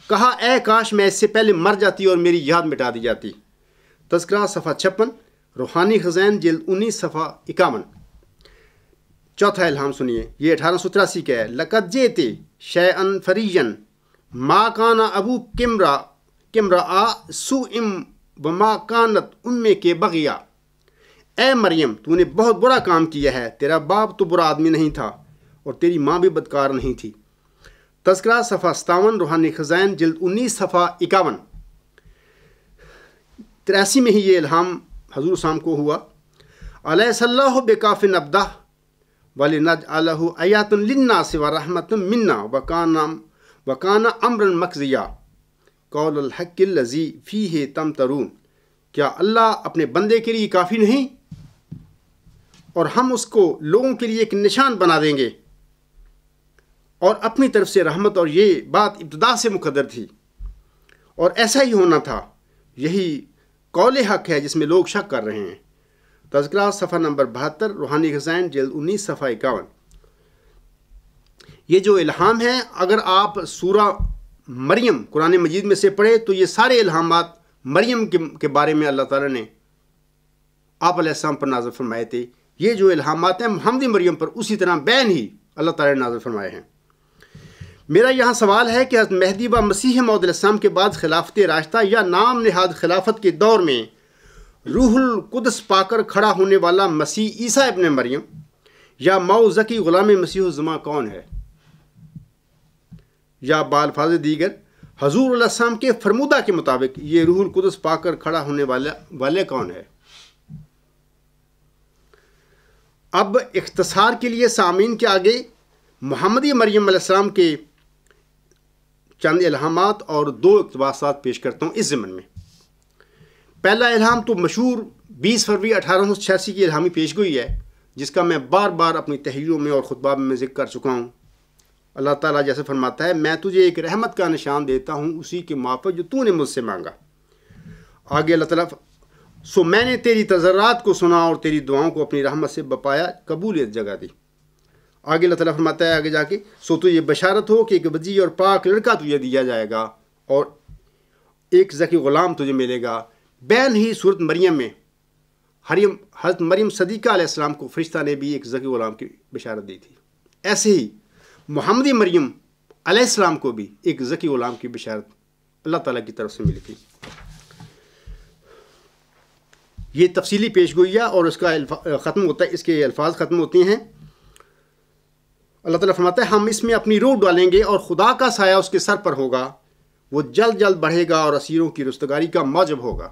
کہا اے کاش میں اس سے پہلے مر جاتی اور میری یاد مٹا دی جاتی۔ تذکرہ صفحہ 56 روحانی خزائن جلد 19 صفحہ 51۔ چوتھا الہام سنیے، یہ 1883 کا ہے۔ لقد جئت شیئا فریا ما کان ابوک امرأ سوء وما کانت امک بغیا۔ اے مریم، تو نے بہت برا کام کیا ہے، تیرا باپ تو برا آدمی نہیں تھا اور تیری ماں بھی بدکار نہیں تھی۔ تذکرہ صفحہ 57 روحانی خزائن جلد 19 صفحہ 51۔ 83 میں ہی یہ الہام حضور صاحب کو ہوا، الیس اللہ بکاف عبدہ وَلِنَجْعَلَهُ آیَاتًا لِلنَّاسِ وَرَحْمَةً مِنَّا وَكَانَ أَمْرًا مَقْضِیًّا قَوْلُ الْحَقِّ الَّذِی فِیہ تَمْتَرُونَ۔ کیا اللہ اپنے بندے کے لیے کافی نہیں، اور ہم اس کو لوگوں کے لیے ایک نشان بنا دیں گے اور اپنی طرف سے رحمت، اور یہ بات ابتدا سے مقدر تھی اور ایسا ہی ہونا تھا۔ یہی قول حق ہے جس میں لوگ شک کر رہے ہیں۔ تذکرہ صفحہ نمبر 72، روحانی خزائن جلد 19 صفحہ 51۔ یہ جو الہام ہے، اگر آپ سورہ مریم قرآن مجید میں سے پڑھے تو یہ سارے الہامات مریم کے بارے میں اللہ تعالیٰ نے آپ علیہ السلام پر نازل فرمائے تھے۔ یہ جو الہامات ہیں محمد مریم پر اسی طرح بین ہی اللہ تعالیٰ نے نازل فرمائے ہیں۔ میرا یہاں سوال ہے کہ حضرت مہدی و مسیح موعود علیہ السلام کے بعد خلافت راشدہ یا نام نہاد خلافت کے دور میں روح القدس پا کر کھڑا ہونے والا مسیح عیسیٰ ابن مریم یا مئو ذکی غلام مسیح الزماں کون ہے؟ یا بالفاظ دیگر حضور علیہ السلام کے فرمودہ کے مطابق یہ روح القدس پا کر کھڑا ہونے والے کون ہے؟ اب اختصار کے لیے سامعین کے آگے محمدی مریم علیہ السلام کے چند الہامات اور 2 اقتباسات پیش کرتا ہوں اس ضمن میں۔ پہلا الہام تو مشہور 20 فروری 1886 کی الہامی پیشگوئی ہے، جس کا میں بار بار اپنی تحریروں میں اور خطبہ میں ذکر کر چکا ہوں۔ اللہ تعالیٰ جیسے فرماتا ہے، میں تجھے ایک رحمت کا نشان دیتا ہوں اسی کے موافق جو تو نے مجھ سے مانگا۔ آگے اللہ تعالیٰ، سو میں نے تیری تضرعات کو سنا اور تیری دعاؤں کو اپنی رحمت سے بپایا قبولیت جگہ دی۔ آگے اللہ تعالیٰ فرماتا ہے آگے جا کے، سو تو یہ بشارت ہو کہ ایک وجی اور پاک لڑکا تجھے دیا جائے گا اور ایک ذکی غلام تجھے ملے گا۔ بین ہی صورت مریم میں حضرت مریم صدیقہ علیہ السلام کو فرشتہ نے بھی ایک ذکی غلام کی بشارت دی تھی، ایسے ہی محمدی مریم علیہ السلام کو بھی ایک ذکی غلام کی بشارت اللہ تعالیٰ کی طرف سے ملی تھی۔ یہ تفصیلی پیشگوئیہ اور اس کا ختم ہوتا ہے، اس کے الفاظ ختم ہوتے ہیں۔ اللہ تعالیٰ فرماتا ہے، ہم اس میں اپنی روح ڈالیں گے اور خدا کا سایہ اس کے سر پر ہوگا، وہ جلد جلد بڑھے گا اور اسیروں کی رستگاری کا موجب ہوگا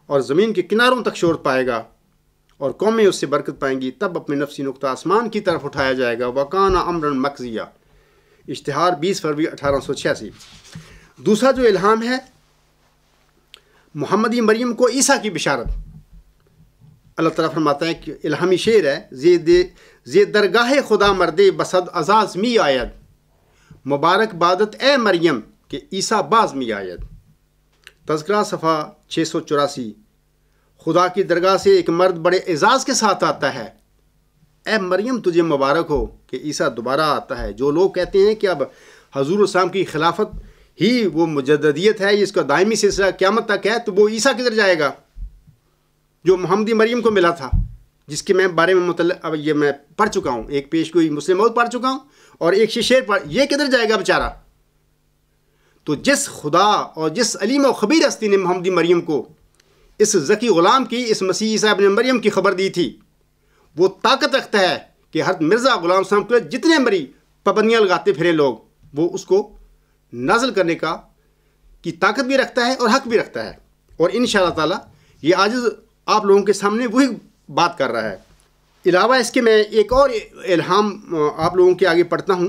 اور زمین کے کناروں تک شور پائے گا اور قومیں اس سے برکت پائیں گی۔ تب اپنے نفسی نقطہ آسمان کی طرف اٹھایا جائے گا۔ وَكَانَ أَمْرًا مَقْضِيًّا، اشتہار 20 فروری 1886۔ دوسرا جو الہام ہے محمدی مریم کو عیسیٰ کی بشارت۔ اللہ تعالیٰ فرماتا ہے کہ الہامی شعر ہے، زی درگاہ خدا مردے بسد عزاز می آید، مبارک بادت اے مریم کہ عیسیٰ باز می آید۔ تذکرہ صفحہ 684۔ خدا کی درگاہ سے ایک مرد بڑے اعزاز کے ساتھ آتا ہے، اے مریم تجھے مبارک ہو کہ عیسیٰ دوبارہ آتا ہے۔ جو لوگ کہتے ہیں کہ اب حضور السلام کی خلافت ہی وہ مجددیت ہے، اس کا دائمی سلسلہ قیامت تک ہے، تو وہ عیسیٰ کدھر جائے گا جو محمدی مریم کو ملا تھا، جس کے میں بارے میں اب یہ میں پڑھ چکا ہوں، ایک پیشگوئی مسلم موعود پڑھ چکا ہوں اور ایک شعر پڑھ، یہ کدھر جائے گا بیچارہ؟ تو جس خدا اور جس علیم و خبیر ہستی نے محمدی مریم کو اس ذکی غلام کی، اس مسیح عیسیٰ ابن مریم کی خبر دی تھی، وہ طاقت رکھتا ہے کہ حضرت مرزا غلام صاحب کے جتنے مری پابندیاں لگاتے پھرے لوگ، وہ اس کو نازل کرنے کی طاقت بھی رکھتا ہے اور حق بھی رکھتا ہے۔ اور انشاءاللہ تعالی یہ عاجز آپ لوگوں کے سامنے وہی بات کر رہا ہے۔ علاوہ اس کے میں ایک اور الہام آپ لوگوں کے آگے پڑھتا ہوں،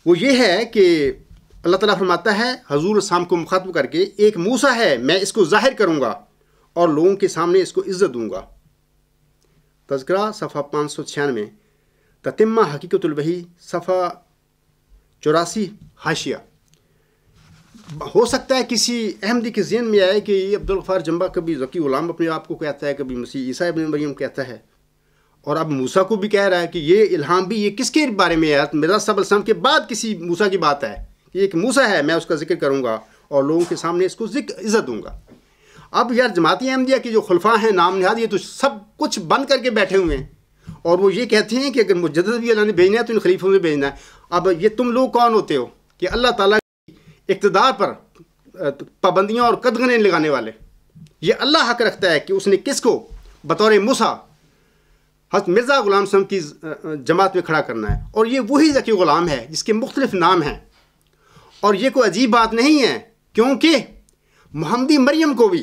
وہ یہ ہے کہ اللہ تعالیٰ فرماتا ہے حضور السلام کو مخاطب کر کے، ایک موسیٰ ہے میں اس کو ظاہر کروں گا اور لوگوں کے سامنے اس کو عزت دوں گا۔ تذکرہ صفحہ 596، تتمہ حقیقت الوحی صفحہ 84 حاشیہ۔ ہو سکتا ہے کسی احمدی کے ذہن میں آئے کہ یہ عبدالغفار جنبہ کبھی ذکی غلام اپنے آپ کو کہتا ہے، کبھی مسیح عیسیٰ ابن مریم کہتا ہے، اور اب موسیٰ کو بھی کہہ رہا ہے کہ یہ الہام بھی یہ کس کے بارے میں ہے؟ مرزا صاحب علیہ السلام کے بعد کسی موسیٰ کی بات ہے کہ ایک موسیٰ ہے میں اس کا ذکر کروں گا اور لوگوں کے سامنے اس کو عزت دوں گا۔ اب یار جماعتی احمدیہ کے جو خلفاء ہیں نام نہاد، یہ تو سب کچھ بند کر کے بیٹھے ہوئے ہیں اور وہ یہ کہتے ہیں کہ اگر مجدد بھی اللہ نے بھیجنا ہے تو ان خلیفوں میں بھیجنا ہے۔ اب یہ تم لوگ کون ہوتے ہو کہ اللہ تعالیٰ کی اقتدار پر پابندیاں اور قدغنیں لگانے والے؟ یہ اللہ حق رکھتا ہے کہ اس نے کس کو بطور موسیٰ حضرت مرزا غلام صاحب کی جماعت میں کھڑا کرنا ہے، اور یہ وہی ذکی غلام ہے جس کے مختلف نام ہیں۔ اور یہ کوئی عجیب بات نہیں ہے، کیونکہ محمدی مریم کو بھی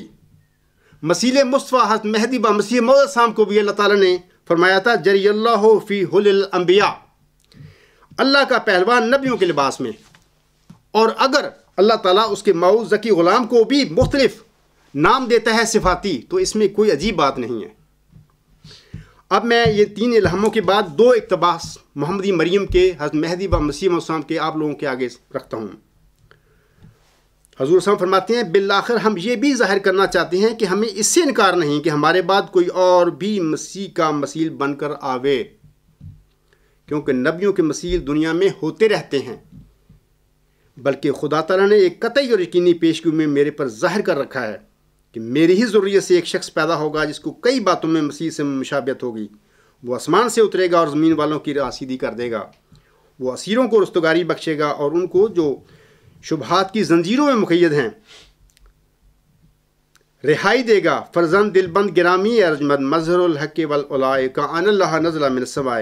مسیح مصطفیٰ حضرت مہدی با مسیح موعود صاحب کو بھی اللہ تعالیٰ نے فرمایا تھا جری اللہ فی حل الانبیاء، اللہ کا پہلوان نبیوں کے لباس میں۔ اور اگر اللہ تعالیٰ اس کے موعود ذکی غلام کو بھی مختلف نام دیتا ہے صفاتی، تو اس میں کوئی عجیب بات نہیں ہے۔ اب میں یہ 3 الہاموں کے بعد 2 اقتباس محمدی مریم کے حضرت مہدی و مسیح السلام کے آپ لوگوں کے آگے رکھتا ہوں۔ حضور صاحب فرماتے ہیں بالآخر ہم یہ بھی ظاہر کرنا چاہتے ہیں کہ ہمیں اس سے انکار نہیں کہ ہمارے بعد کوئی اور بھی مسیح کا مثیل بن کر آوے، کیونکہ نبیوں کے مثیل دنیا میں ہوتے رہتے ہیں، بلکہ خدا تعالیٰ نے ایک قطعی اور یقینی پیشگوئی میں میرے پر ظاہر کر رکھا ہے کہ میری ہی ضروریت سے ایک شخص پیدا ہوگا جس کو کئی باتوں میں مسیح سے مشابہت ہوگی۔ وہ آسمان سے اترے گا اور زمین والوں کی راہ سیدھی کر دے گا۔ وہ اسیروں کو رستگاری بخشے گا اور ان کو جو شبہات کی زنجیروں میں مقید ہیں رہائی دے گا۔ فرزند دل بند گرامی ارجمند مظہر الحق والعلاء کا ان اللہ نزل من السماء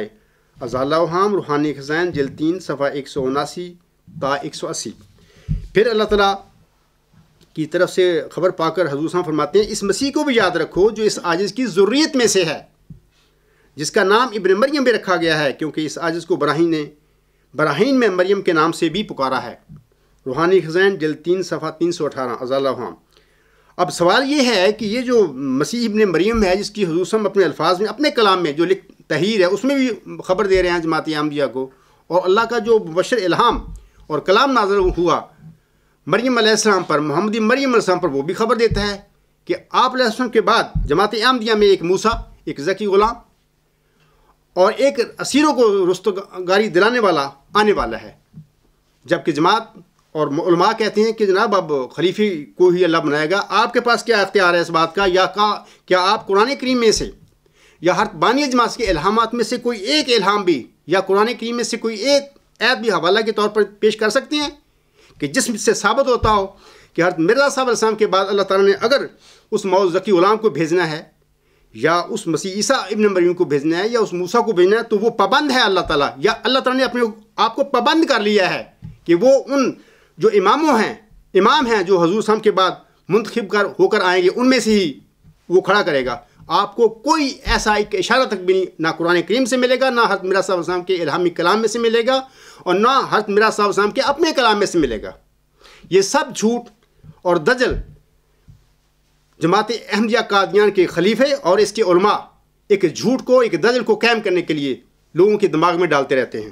ازالہ ہام روحانی خزائن جلد 3 صفحہ 179 تا 180۔ پھر اللہ تعالیٰ کی طرف سے خبر پا کر حضور صاحب فرماتے ہیں اس مسیح کو بھی یاد رکھو جو اس عاجز کی ذریت میں سے ہے، جس کا نام ابن مریم بھی رکھا گیا ہے، کیونکہ اس عاجز کو براہین میں مریم کے نام سے بھی پکارا ہے۔ روحانی خزائن جلد 3 صفحہ 318 ازالہ ہام۔ اب سوال یہ ہے کہ یہ جو مسیح ابن مریم ہے جس کی حضور صاحب اپنے الفاظ میں اپنے کلام میں جو تحریر ہے اس میں بھی خبر دے رہے ہیں جماعت احمدیہ کو، اور اللہ کا جو مبشر الہام اور کلام نازل ہوا مریم علیہ السلام پر، محمدی مریم علیہ السلام پر، وہ بھی خبر دیتا ہے کہ آپ علیہ السلام کے بعد جماعت احمدیہ میں ایک موسیٰ، ایک ذکی غلام اور ایک اسیروں کو رستگاری دلانے والا آنے والا ہے، جبکہ جماعت اور علماء کہتے ہیں کہ جناب اب خلیفے کو ہی اللہ بنائے گا۔ آپ کے پاس کیا اختیار ہے اس بات کا، یا کیا آپ قرآن کریم میں سے یا ہر بانی جماعت کے الہامات میں سے کوئی ایک الہام بھی یا قرآن کریم میں سے کوئی ایک آیت بھی حوالہ کے طور پر پیش کر سکتے ہیں کہ جس سے ثابت ہوتا ہو کہ حضرت مرزا صاحب علیہ السلام کے بعد اللہ تعالیٰ نے اگر اس موعود ذکی غلام کو بھیجنا ہے یا اس مسیح عیسیٰ ابن مریم کو بھیجنا ہے یا اس موسیٰ کو بھیجنا ہے تو وہ پابند ہے اللہ تعالیٰ، یا اللہ تعالیٰ نے اپنے آپ کو پابند کر لیا ہے کہ وہ ان جو امام ہیں جو حضور صاحب کے بعد منتخب ہو کر آئیں گے ان میں سے ہی وہ کھڑا کرے گا۔ آپ کو کوئی ایسا ایک اشارہ تک بھی نہیں، نہ قرآن کریم سے ملے گا، نہ حضرت مرزا صاحب علیہ السلام کے الہامی کلام میں سے ملے گا، اور نہ حضرت مرزا صاحب علیہ السلام کے اپنے کلام میں سے ملے گا۔ یہ سب جھوٹ اور دجل جماعت احمدیہ قادیان کے خلیفے اور اس کے علماء ایک جھوٹ کو، ایک دجل کو قائم کرنے کے لیے لوگوں کے دماغ میں ڈالتے رہتے ہیں۔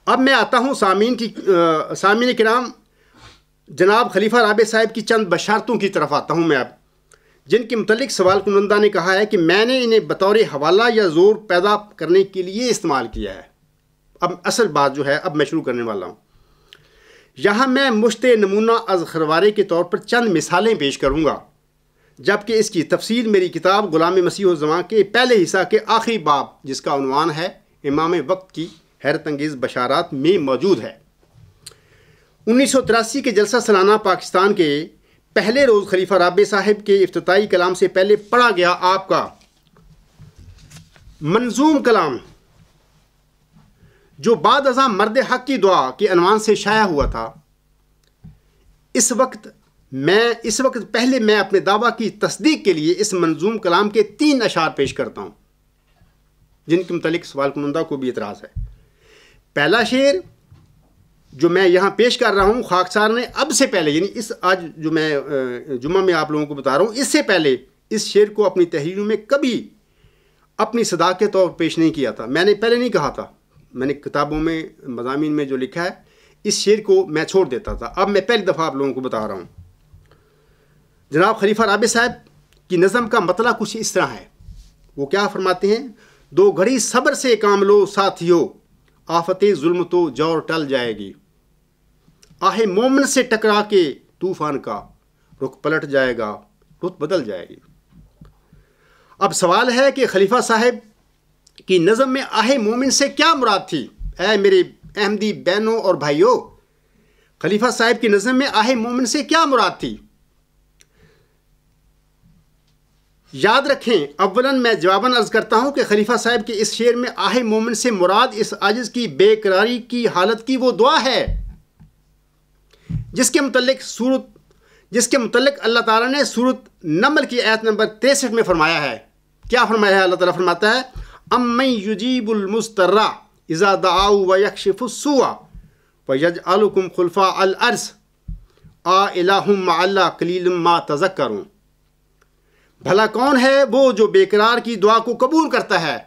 اب میں آتا ہوں سامعین کرام، جناب خلیفہ رابع صاحب کی چند بشارتوں کی طرف آتا ہوں میں اب، جن کے متعلق سوال کنندہ نے کہا ہے کہ میں نے انہیں بطور حوالہ یا زور پیدا کرنے کے لیے استعمال کیا ہے۔ اب اصل بات جو ہے اب میں شروع کرنے والا ہوں۔ یہاں میں مشت نمونہ از خروارے کے طور پر چند مثالیں پیش کروں گا، جبکہ اس کی تفصیل میری کتاب غلام مسیح الزمان کے پہلے حصہ کے آخری باب جس کا عنوان ہے امام وقت کی حیرت انگیز بشارات میں موجود ہے۔ 1983 کے جلسہ سالانہ پاکستان کے پہلے روز خلیفہ رابع صاحب کے افتتاحی کلام سے پہلے پڑھا گیا آپ کا منظوم کلام جو بعد ازاں مرد حق کی دعا کے عنوان سے شائع ہوا تھا، اس وقت پہلے میں اپنے دعویٰ کی تصدیق کے لیے اس منظوم کلام کے 3 اشعار پیش کرتا ہوں جن کے متعلق سوال کنندہ کو بھی اعتراض ہے۔ پہلا شعر جو میں یہاں پیش کر رہا ہوں، خاکسار نے اب سے پہلے، یعنی اس آج جو میں جمعہ میں آپ لوگوں کو بتا رہا ہوں، اس سے پہلے اس شعر کو اپنی تحریروں میں کبھی اپنی صدا کے طور پیش نہیں کیا تھا۔ میں نے پہلے نہیں کہا تھا، میں نے کتابوں میں مضامین میں جو لکھا ہے اس شعر کو میں چھوڑ دیتا تھا، اب میں پہلی دفعہ آپ لوگوں کو بتا رہا ہوں۔ جناب خلیفہ رابع صاحب کی نظم کا مطلب کچھ اس طرح ہے، وہ کیا فرماتے ہیں؟ 2 گھڑی صبر سے کام لو ساتھیو، آفت ظلم تو جور ٹل جائے گی، آہ مومن سے ٹکرا کے طوفان کا رخ پلٹ جائے گا، رخ بدل جائے گی۔ اب سوال ہے کہ خلیفہ صاحب کی نظم میں آہ مومن سے کیا مراد تھی؟ اے میرے احمدی بہنوں اور بھائیوں، خلیفہ صاحب کی نظم میں آہ مومن سے کیا مراد تھی؟ یاد رکھیں، اولاً میں جواباً عرض کرتا ہوں کہ خلیفہ صاحب کے اس شعر میں آہ مومن سے مراد اس عاجز کی بے قراری کی حالت کی وہ دعا ہے جس کے متعلق اللہ تعالیٰ نے سورۃ نمل کی آیت نمبر 63 میں فرمایا ہے۔ کیا فرمایا ہے؟ اللہ تعالیٰ فرماتا ہے امن یجیب المضطر اذا دعاؤ ویکشف السوء ویجعلکم خلفاء الارض آ الہ مع اللہ قلیل ما تذکرون۔ بھلا کون ہے وہ جو بے قرار کی دعا کو قبول کرتا ہے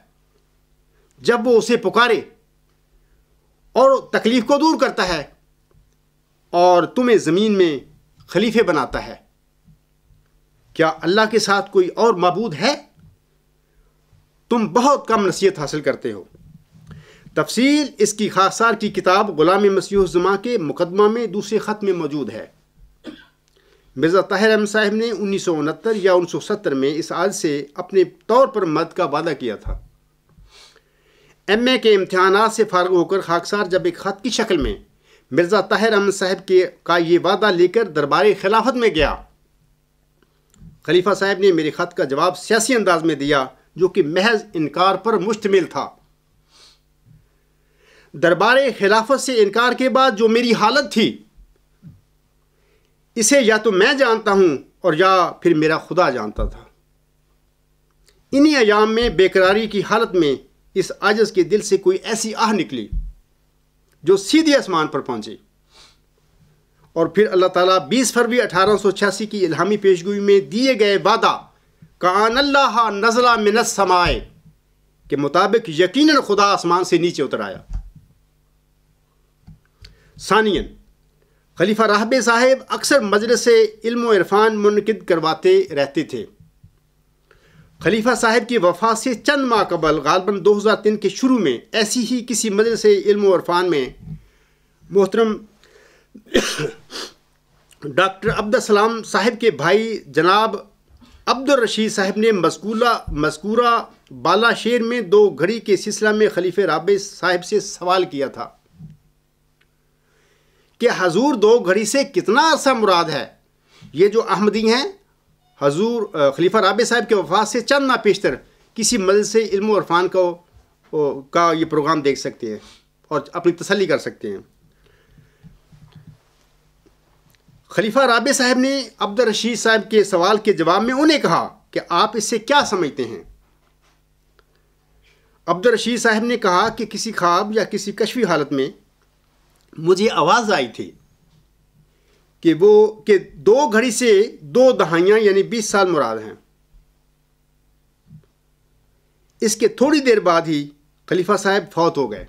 جب وہ اسے پکارے، اور تکلیف کو دور کرتا ہے، اور تمہیں زمین میں خلیفے بناتا ہے؟ کیا اللہ کے ساتھ کوئی اور معبود ہے؟ تم بہت کم نصیحت حاصل کرتے ہو۔ تفصیل اس کی خاکسار کی کتاب غلام مسیح الزماں کے مقدمہ میں دوسرے خط میں موجود ہے۔ مرزا طاہر احمد صاحب نے 1969 یا 1970 میں اس عہد سے اپنے طور پر مدد کا وعدہ کیا تھا۔ ایم اے کے امتحانات سے فارغ ہو کر خاکسار جب ایک خط کی شکل میں مرزا طاہر احمد صاحب کا یہ وعدہ لے کر دربار خلافت میں گیا، خلیفہ صاحب نے میرے خط کا جواب سیاسی انداز میں دیا جو کہ محض انکار پر مشتمل تھا۔ دربار خلافت سے انکار کے بعد جو میری حالت تھی، اسے یا تو میں جانتا ہوں اور یا پھر میرا خدا جانتا تھا۔ انہی ایام میں بے قراری کی حالت میں اس عاجز کے دل سے کوئی ایسی آہ نکلی جو سیدھے آسمان پر پہنچی، اور پھر اللہ تعالیٰ 20 فروری 1886 کی الہامی پیشگوئی میں دیے گئے وعدہ کان اللہ نزل من السماء کے مطابق یقیناً خدا آسمان سے نیچے اتر آیا۔ ثانیاً، خلیفہ راہب صاحب اکثر مجلس علم و عرفان منعقد کرواتے رہتے تھے۔ خلیفہ صاحب کی وفات سے چند ماہ قبل غالباً 2003 کے شروع میں ایسی ہی کسی مجلس علم و عرفان میں محترم ڈاکٹر عبدالسلام صاحب کے بھائی جناب عبدالرشید صاحب نے مذکورہ بالا شیر میں 2 گھڑی کے سلسلہ میں خلیفہ رابع صاحب سے سوال کیا تھا کہ حضور 2 گھڑی سے کتنا عرصہ مراد ہے؟ یہ جو احمدی ہیں، حضور خلیفہ رابع صاحب کے وفات سے چند ماہ پیشتر کسی مجلس علم و عرفان کا یہ پروگرام دیکھ سکتے ہیں اور اپنی تسلی کر سکتے ہیں۔ خلیفہ رابع صاحب نے عبدالرشید صاحب کے سوال کے جواب میں انہیں کہا کہ آپ اس سے کیا سمجھتے ہیں؟ عبدالرشید صاحب نے کہا کہ کسی خواب یا کسی کشفی حالت میں مجھے آواز آئی تھی کہ 2 گھڑی سے 2 دہائیاں یعنی 20 سال مراد ہیں۔ اس کے تھوڑی دیر بعد ہی خلیفہ صاحب فوت ہو گئے،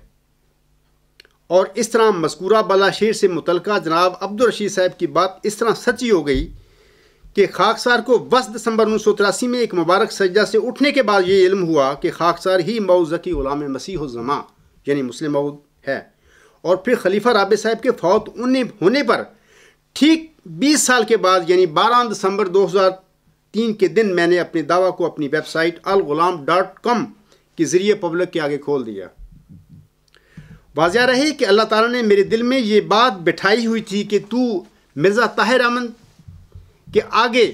اور اس طرح مذکورہ بالا شیر سے متعلقہ جناب عبدالرشید صاحب کی بات اس طرح سچی ہو گئی کہ خاکسار کو 10 دسمبر 1983 میں ایک مبارک سجدہ سے اٹھنے کے بعد یہ علم ہوا کہ خاکسار ہی موذکی غلام مسیح الزماں یعنی مسلم موعود ہے، اور پھر خلیفہ رابع صاحب کے فوت ہونے پر ٹھیک 20 سال کے بعد یعنی 12 دسمبر 2003 کے دن میں نے اپنے دعویٰ کو اپنی ویب سائٹ alghulam.com کے ذریعے پبلک کے آگے کھول دیا۔ واضح رہے کہ اللہ تعالیٰ نے میرے دل میں یہ بات بٹھائی ہوئی تھی کہ تو مرزا طاہر احمد کے آگے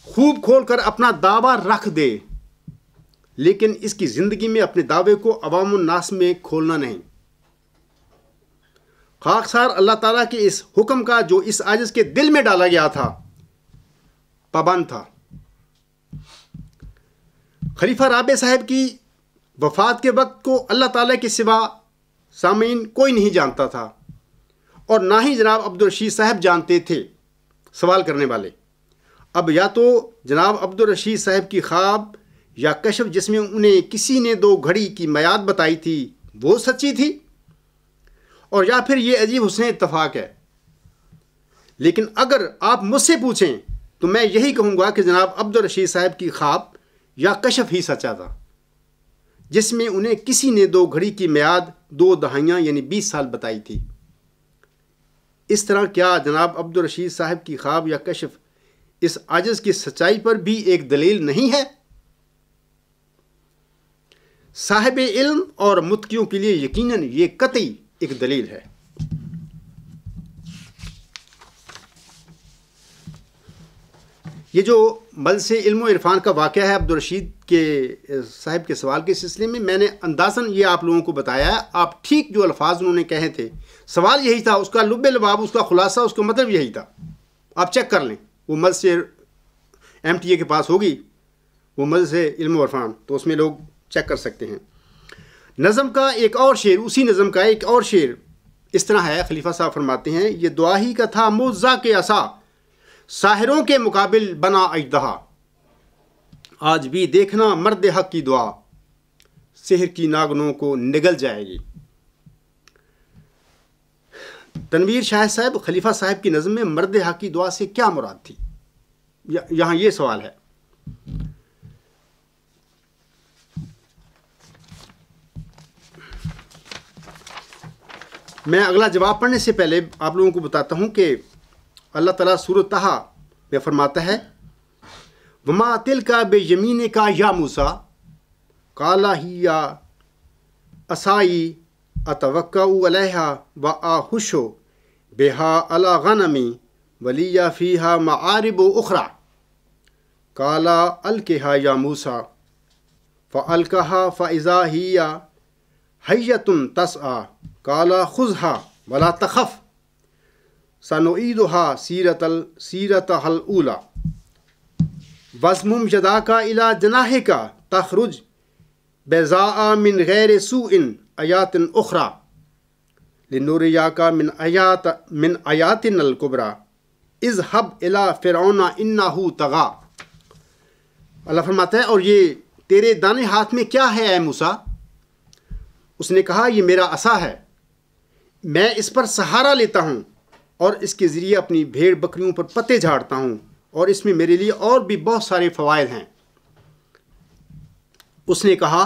خوب کھول کر اپنا دعویٰ رکھ دے، لیکن اس کی زندگی میں اپنے دعوے کو عوام الناس میں کھولنا نہیں۔ خاکسار اللہ تعالیٰ کے اس حکم کا جو اس عاجز کے دل میں ڈالا گیا تھا پابند تھا۔ خلیفہ رابع صاحب کی وفات کے وقت کو اللہ تعالیٰ کے سوا سامعین کوئی نہیں جانتا تھا، اور نہ ہی جناب عبدالرشید صاحب جانتے تھے سوال کرنے والے۔ اب یا تو جناب عبدالرشید صاحب کی خواب یا کشف جس میں انہیں کسی نے 2 گھڑی کی میعاد بتائی تھی وہ سچی تھی، اور یا پھر یہ عجیب حسن اتفاق ہے۔ لیکن اگر آپ مجھ سے پوچھیں تو میں یہی کہوں گا کہ جناب عبدالرشید صاحب کی خواب یا کشف ہی سچا تھا، جس میں انہیں کسی نے 2 گھڑی کی میعاد 2 دہائیاں یعنی 20 سال بتائی تھی۔ اس طرح کیا جناب عبدالرشید صاحب کی خواب یا کشف اس عاجز کی سچائی پر بھی ایک دلیل نہیں ہے؟ صاحب علم اور متقیوں کے لیے یقیناً یہ قطعی ایک دلیل ہے۔ یہ جو مجلس علم و عرفان کا واقعہ ہے عبدالرشید کے صاحب کے سوال کے سلسلے میں نے اندازاً یہ آپ لوگوں کو بتایا ہے۔ آپ ٹھیک جو الفاظ انہوں نے کہے تھے، سوال یہی تھا، اس کا لب لباب، اس کا خلاصہ، اس کا مطلب یہی تھا۔ آپ چیک کر لیں، وہ مجلس MTA کے پاس ہوگی وہ مجلس علم و عرفان، تو اس میں لوگ چیک کر سکتے ہیں۔ نظم کا ایک اور شعر، اسی نظم کا ایک اور شعر اس طرح ہے، خلیفہ صاحب فرماتے ہیں، یہ دعا ہی کا تھا معجزہ کے عصا، ساحروں کے مقابل بنا اژدہا، آج بھی دیکھنا مرد حق کی دعا، سحر کی ناگنوں کو نگل جائے گی۔ تنویر شاہد صاحب، خلیفہ صاحب کی نظم میں مرد حق کی دعا سے کیا مراد تھی؟ یہاں یہ سوال ہے۔ میں اگلا جواب پڑھنے سے پہلے آپ لوگوں کو بتاتا ہوں کہ اللہ تعالیٰ سورۃ طٰہٰ میں فرماتا ہے وما تلک بیمینک یا موسیٰ قال ہی عصائی اتوکأ علیہا واحش بہا علی غنمی ولی فیہا معارب اخری قال القھا یا موسیٰ فالقھا فاذا ہی حیۃ تسعی قال خذها ولا تخف سنعیدها سیرتها الاولی وضمم یداک الی جناحک تخرج بیضاء من غیر سوء آیات اخری لنریک من آیاتنا الکبری اذهب الی فرعون انہ طغی۔ اللہ فرماتا ہے اور یہ تیرے دانے ہاتھ میں کیا ہے اے موسیٰ؟ اس نے کہا یہ میرا عصا ہے، میں اس پر سہارا لیتا ہوں اور اس کے ذریعے اپنی بھیڑ بکریوں پر پتے جھاڑتا ہوں، اور اس میں میرے لیے اور بھی بہت سارے فوائد ہیں۔ اس نے کہا،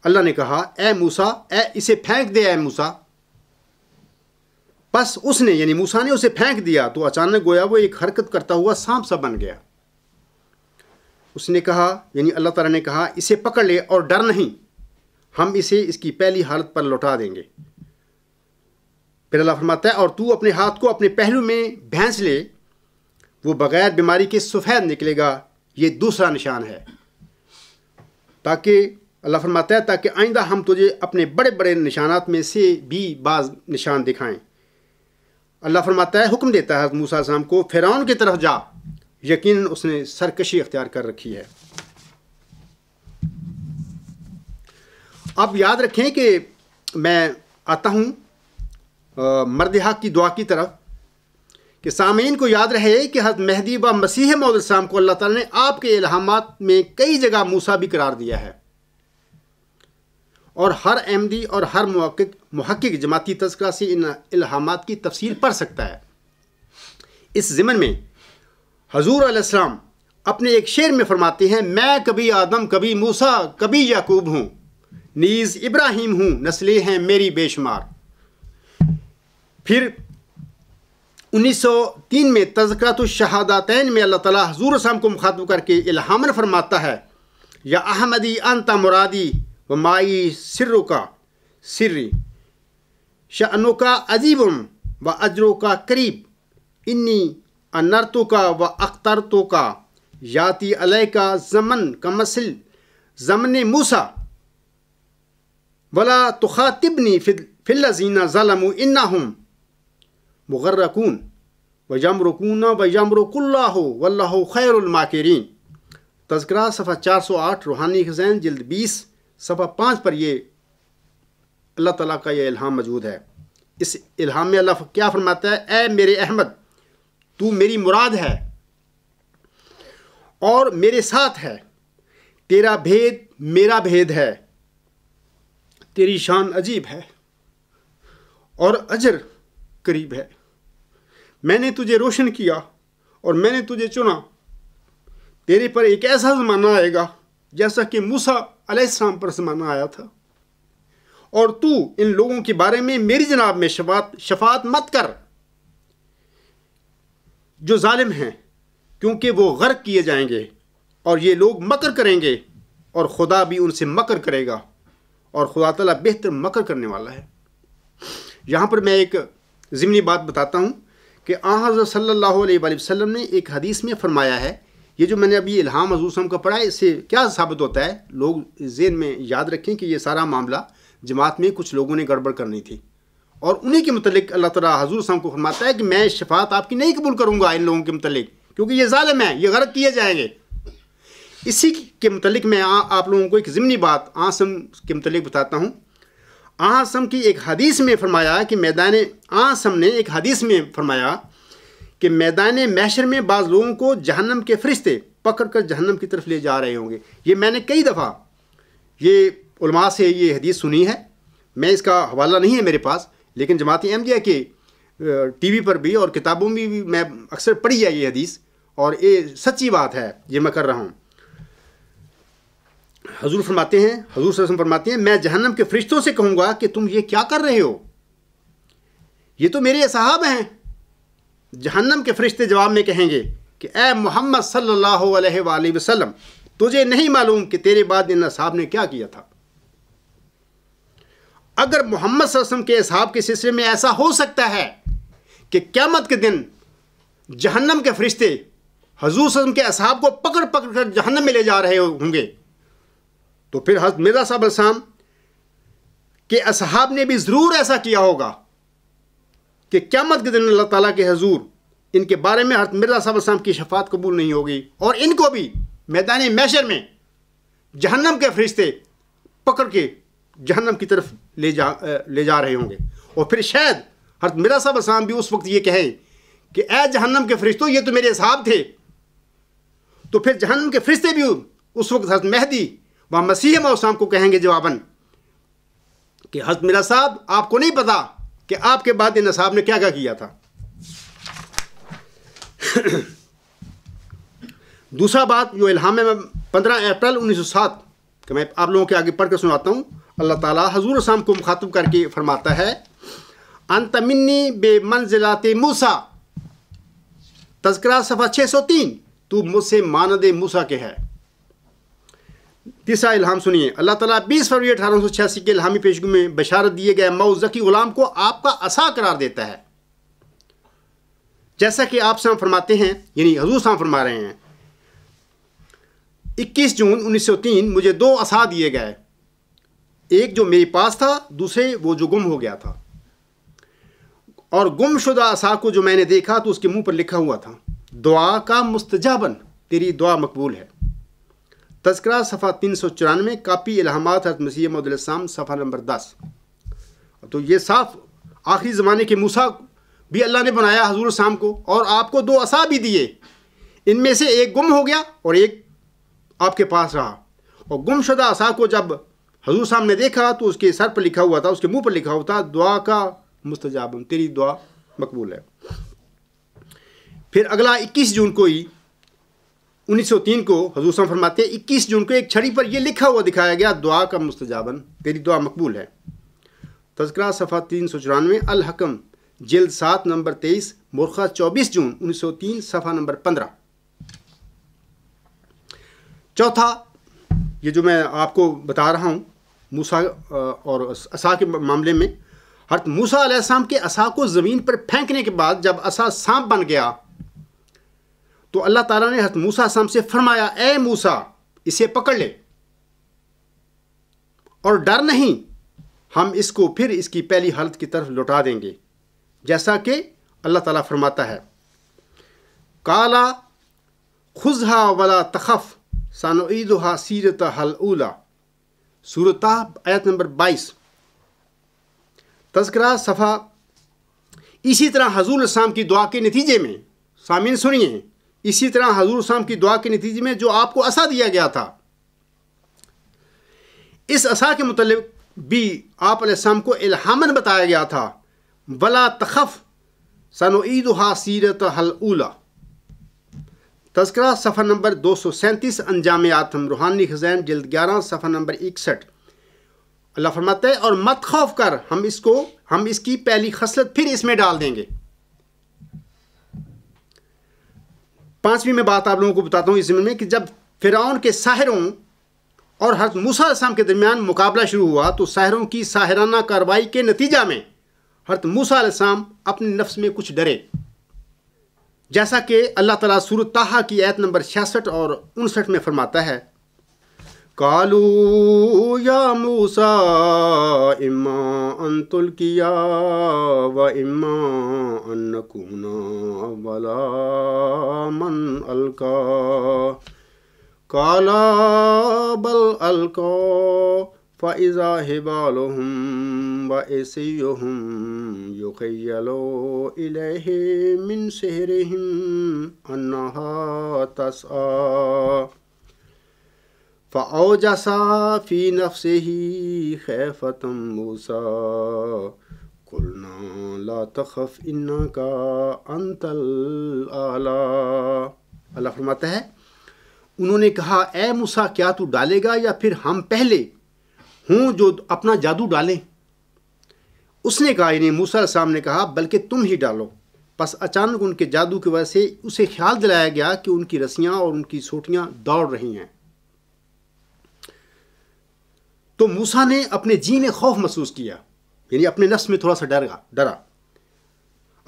اللہ نے کہا اے موسیٰ اسے پھینک دے اے موسیٰ۔ بس اس نے یعنی موسیٰ نے اسے پھینک دیا تو اچانک گویا وہ ایک حرکت کرتا ہوا سانپ سا بن گیا۔ اس نے کہا یعنی اللہ تعالیٰ نے کہا اسے پکڑ لے اور ڈر نہیں، ہم اسے اس کی پہلی حالت پر لوٹا دیں گے۔ پھر اللہ فرماتا ہے اور تو اپنے ہاتھ کو اپنے پہلو میں بھینس لے، وہ بغیر بیماری کے سفید نکلے گا، یہ دوسرا نشان ہے۔ تاکہ اللہ فرماتا ہے تاکہ آئندہ ہم تجھے اپنے بڑے بڑے نشانات میں سے بھی بعض نشان دکھائیں۔ اللہ فرماتا ہے حکم دیتا ہے حضرت موسیٰ علیہ السلام کو فرعون کی طرف جا، یقیناً اس نے سرکشی اختیار کر رکھی ہے۔ اب یاد رکھیں کہ میں آتا ہوں مرد حق کی دعا کی طرف کہ سامعین کو یاد رہے کہ حضرت مہدی و مسیح موعود علیہ السلام کو اللہ تعالیٰ نے آپ کے الہامات میں کئی جگہ موسیٰ بھی قرار دیا ہے، اور ہر احمدی اور ہر محقق جماعتی تذکرہ سے ان الہامات کی تفصیل پڑھ سکتا ہے۔ اس ضمن میں حضور علیہ السلام اپنے ایک شعر میں فرماتے ہیں میں کبھی آدم کبھی موسیٰ کبھی یعقوب ہوں، نیز ابراہیم ہوں، نسلیں ہیں میری بے شمار۔ پھر 1903 میں تذکرۃ الشہادتین میں اللہ تعالیٰ حضور السلام کو مخاطب کر کے الہاماً فرماتا ہے یا احمدی انت مرادی و مائی سرو کا سری شأنو کا عجیب و اجرو کا قریب انی انرتو کا و اخترتو کا یاتی علیہ کا زمن کا مسل زمن موسیٰ ولا تخاطبنی فی الذین ظلموا انہم مغرقون ویمرقون ویمرق اللہ واللہ خیر الماکرین۔ تذکرہ صفحہ 408 روحانی خزائن جلد 20 صفحہ 5 پر یہ اللہ تعالیٰ کا یہ الہام موجود ہے۔ اس الہام میں اللہ کیا فرماتا ہے اے میرے احمد تو میری مراد ہے اور میرے ساتھ ہے، تیرا بھید میرا بھید ہے، تیری شان عجیب ہے اور اجر قریب ہے، میں نے تجھے روشن کیا اور میں نے تجھے چنا، تیرے پر ایک ایسا زمانہ آئے گا جیسا کہ موسیٰ علیہ السلام پر زمانہ آیا تھا، اور تو ان لوگوں کے بارے میں میری جناب میں شفاعت مت کر جو ظالم ہیں، کیونکہ وہ غرق کیے جائیں گے اور یہ لوگ مکر کریں گے اور خدا بھی ان سے مکر کرے گا، اور خدا تعالیٰ بہتر مکر کرنے والا ہے۔ یہاں پر میں ایک ضمنی بات بتاتا ہوں کہ حضرت صلی اللہ علیہ وآلہ وسلم نے ایک حدیث میں فرمایا ہے، یہ جو میں نے ابھی الہام حضور صلی اللہ علیہ وسلم کا پڑھا ہے، اس سے کیا ثابت ہوتا ہے؟ لوگ ذہن میں یاد رکھیں کہ یہ سارا معاملہ جماعت میں کچھ لوگوں نے گڑبڑ کرنی تھی، اور انہی کے متعلق اللہ تعالیٰ حضور صلی اللہ علیہ وسلم کو فرماتا ہے کہ میں شفاعت آپ کی نہیں قبول کروں گا ان لوگوں کے متعلق، کیونکہ یہ ظالم ہیں، یہ غرق کیے جائیں گے۔ اسی کے متعلق میں آپ لوگوں کو ایک ضمنی بات آسم کے متعلق بتاتا ہوں۔ آسم کی ایک حدیث میں فرمایا کہ میدان آسم نے ایک حدیث میں فرمایا کہ میدان محشر میں بعض لوگوں کو جہنم کے فرشتے پکڑ کر جہنم کی طرف لے جا رہے ہوں گے. یہ میں نے کئی دفعہ یہ علماء سے یہ حدیث سنی ہے. میں اس کا حوالہ نہیں ہے میرے پاس، لیکن جماعت احمدیہ کے ٹی وی پر بھی اور کتابوں میں بھی میں اکثر پڑھی ہے یہ حدیث، اور یہ سچی بات ہے، یہ میں کر رہا ہوں. حضور فرماتے ہیں، حضور صلی اللہ علیہ وسلم فرماتے ہیں، میں جہنم کے فرشتوں سے کہوں گا کہ تم یہ کیا کر رہے ہو، یہ تو میرے اصحاب ہیں. جہنم کے فرشتے جواب میں کہیں گے کہ اے محمد صلی اللہ علیہ وآلہ وسلم، تجھے نہیں معلوم کہ تیرے بعد ان اصحاب نے کیا کیا تھا. اگر محمد صلی اللہ علیہ وسلم کے اصحاب کے سلسلے میں ایسا ہو سکتا ہے کہ قیامت کے دن جہنم کے فرشتے حضور صلی اللہ علیہ وسلم کے اصحاب کو پکڑ پکڑ کر جہنم میں لے جا رہے ہوں گے، تو پھر حضرت مرزا صاحب علیہ السلام کے اصحاب نے بھی ضرور ایسا کیا ہوگا کہ قیامت کے دن اللہ تعالیٰ کے حضور ان کے بارے میں حضرت مرزا صاحب علیہ السلام کی شفاعت قبول نہیں ہوگی، اور ان کو بھی میدان محشر میں جہنم کے فرشتے پکڑ کے جہنم کی طرف لے جا رہے ہوں گے. اور پھر شاید حضرت مرزا صاحب علیہ السلام بھی اس وقت یہ کہیں کہ اے جہنم کے فرشتوں، یہ تو میرے اصحاب تھے. تو پھر جہنم کے فرشتے بھی اس وقت حضرت مہدی و مسیح موعود السلام کو کہیں گے جواباً کہ حضرت مرزا صاحب، آپ کو نہیں پتا کہ آپ کے بعد ان اصحاب نے کیا کیا تھا. دوسرا بات جو الہام میں 15 اپریل 1907 کہ میں آپ لوگوں کے آگے پڑھ کر سناتا ہوں. اللہ تعالیٰ حضور السلام کو مخاطب کر کے فرماتا ہے، انت منی بے منزلات موسیٰ، تذکرہ صفحہ 603، تو مجھ سے مانند موسیٰ کے ہے. تیسرا الہام سنیے. اللہ تعالیٰ 20 فروری 1886 کے الہامی پیشگو میں بشارت دیے گئے موعود ذکی غلام کو آپ کا عصا قرار دیتا ہے. جیسا کہ آپ سے فرماتے ہیں، یعنی حضور صاحب فرما رہے ہیں، 21 جون 1903 مجھے 2 عصا دیے گئے، ایک جو میرے پاس تھا، دوسرے وہ جو گم ہو گیا تھا. اور گم شدہ عصا کو جو میں نے دیکھا تو اس کے منہ پر لکھا ہوا تھا، دعا کا مستجابن، تیری دعا مقبول ہے. تذکرہ صفحہ 394، کاپی الہامات حضرت مسیح موعود علیہ السلام، صفحہ نمبر 10. تو یہ صاف آخری زمانے کے موسیٰ بھی اللہ نے بنایا حضور السلام کو، اور آپ کو 2 عصا بھی دیے. ان میں سے ایک گم ہو گیا اور ایک آپ کے پاس رہا. اور گم شدہ عصا کو جب حضور صاحب نے دیکھا تو اس کے سر پر لکھا ہوا تھا، اس کے منہ پر لکھا ہوا تھا، دعا کا مستجاب، تیری دعا مقبول ہے. پھر اگلا 21 جون کو ہی 1903 کو حضور صاحب فرماتے ہیں، 21 جون کو ایک چھڑی پر یہ لکھا ہوا دکھایا گیا، دعا کا مستجابن، تیری دعا مقبول ہے. تذکرہ صفحہ 394، الحکم جلد 7 نمبر 23، مرخہ 24 جون 1903، صفحہ نمبر 15. چوتھا، یہ جو میں آپ کو بتا رہا ہوں موسیٰ اور عصا کے معاملے میں، حضرت موسیٰ علیہ السلام کے عصا کو زمین پر پھینکنے کے بعد جب عصا سانپ بن گیا تو اللہ تعالیٰ نے حضرت موسیٰ علیہ السلام سے فرمایا، اے موسیٰ، اسے پکڑ لے اور ڈر نہیں، ہم اس کو پھر اس کی پہلی حالت کی طرف لوٹا دیں گے. جیسا کہ اللہ تعالیٰ فرماتا ہے، کالا خذھا ولا تخف سنعیدھا سیرتھا الاولی، سورۃ آیت نمبر 22. تذکرہ صفحہ. اسی طرح حضور علیہ السلام کی دعا کے نتیجے میں، سامعین سنیے، اسی طرح حضور السلام کی دعا کے نتیجے میں جو آپ کو عصا دیا گیا تھا، اس عصا کے متعلق بھی آپ علیہ السلام کو الہاماً بتایا گیا تھا، ولا تخف سنعیدھا سیرتھا الاولی. تذکرہ صفحہ نمبر 237، انجام آتم روحانی خزائن جلد 11، صفحہ نمبر 61. اللہ فرماتا ہے، اور مت خوف کر، ہم اس کی پہلی خصلت پھر اس میں ڈال دیں گے. پانچویں میں بات آپ لوگوں کو بتاتا ہوں اس زمین میں کہ جب فرعون کے ساحروں اور حضرت موسیٰ علیہ السلام کے درمیان مقابلہ شروع ہوا تو ساحروں کی ساحرانہ کارروائی کے نتیجہ میں حضرت موسیٰ علیہ السلام اپنے نفس میں کچھ ڈرے، جیسا کہ اللہ تعالیٰ سورۃ طٰہٰ کی آیت نمبر 66 اور 59 میں فرماتا ہے، قالوا یا موسیٰ اما ان تلقی و اما ان نکون اول من القی قال بل القوا فاذا حبالهم وعصیهم يخيل إليه من سحرهم أنها تسعى فأوجس في نفسه خيفة موسى قلنا لا تخف إنك أنت الأعلى. اللہ فرماتا ہے انہوں نے کہا اے موسیٰ کیا تو ڈالے گا یا پھر ہم پہلے ہوں جو اپنا جادو ڈالیں؟ اس نے کہا یعنی موسیٰ علیہ السلام نے کہا بلکہ تم ہی ڈالو. پس اچانک ان کے جادو کی وجہ سے اسے خیال دلایا گیا کہ ان کی رسیاں اور ان کی سوٹیاں دوڑ رہی ہیں. تو موسیٰ نے اپنے جی میں خوف محسوس کیا یعنی اپنے نفس میں تھوڑا سا ڈرا.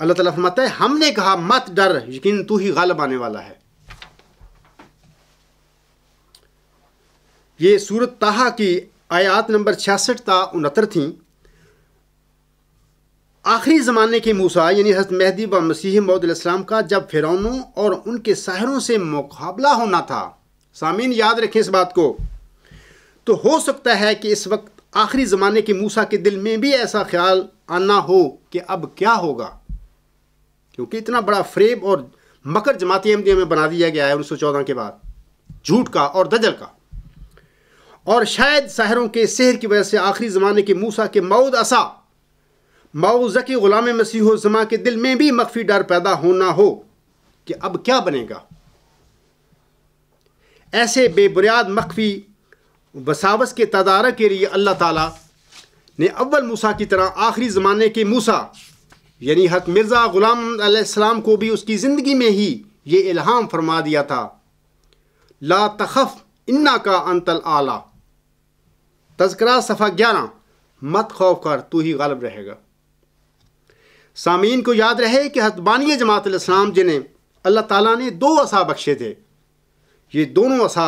اللہ تعالیٰ فرماتا ہے ہم نے کہا مت ڈر یقین تو ہی غالب آنے والا ہے. یہ سورۃ طٰہٰ کی آیات نمبر 66 تا 69 تھیں. آخری زمانے کے موسیٰ یعنی حضرت مہدی و مسیح موعود علیہ السلام کا جب فرعونوں اور ان کے ساحروں سے مقابلہ ہونا تھا. سامعین یاد رکھیں اس بات کو. تو ہو سکتا ہے کہ اس وقت آخری زمانے کے موسیٰ کے دل میں بھی ایسا خیال آنا ہو کہ اب کیا ہوگا، کیونکہ اتنا بڑا فریب اور مکر جماعت احمدیہ میں بنا دیا گیا ہے 1914 کے بعد جھوٹ کا اور دجل کا. اور شاید ساحروں کے سحر کی وجہ سے آخری زمانے کے موسیٰ کے موعود عصا موعظہ غلام مسیح الزماں کے دل میں بھی مخفی ڈر پیدا ہونا ہو کہ اب کیا بنے گا. ایسے بے بنیاد مخفی وساوس کے تدارک کے لیے اللہ تعالیٰ نے اول موسیٰ کی طرح آخری زمانے کے موسیٰ یعنی حضرت مرزا غلام علیہ السلام کو بھی اس کی زندگی میں ہی یہ الہام فرما دیا تھا لا تخف انک انت الاعلی. تذکرہ صفحہ 11 مت خوف کر تو ہی غالب رہے گا. سامعین کو یاد رہے کہ حضرت بانی جماعت علیہ السلام جنہیں اللہ تعالیٰ نے 2 عصا بخشے تھے، یہ دونوں عصا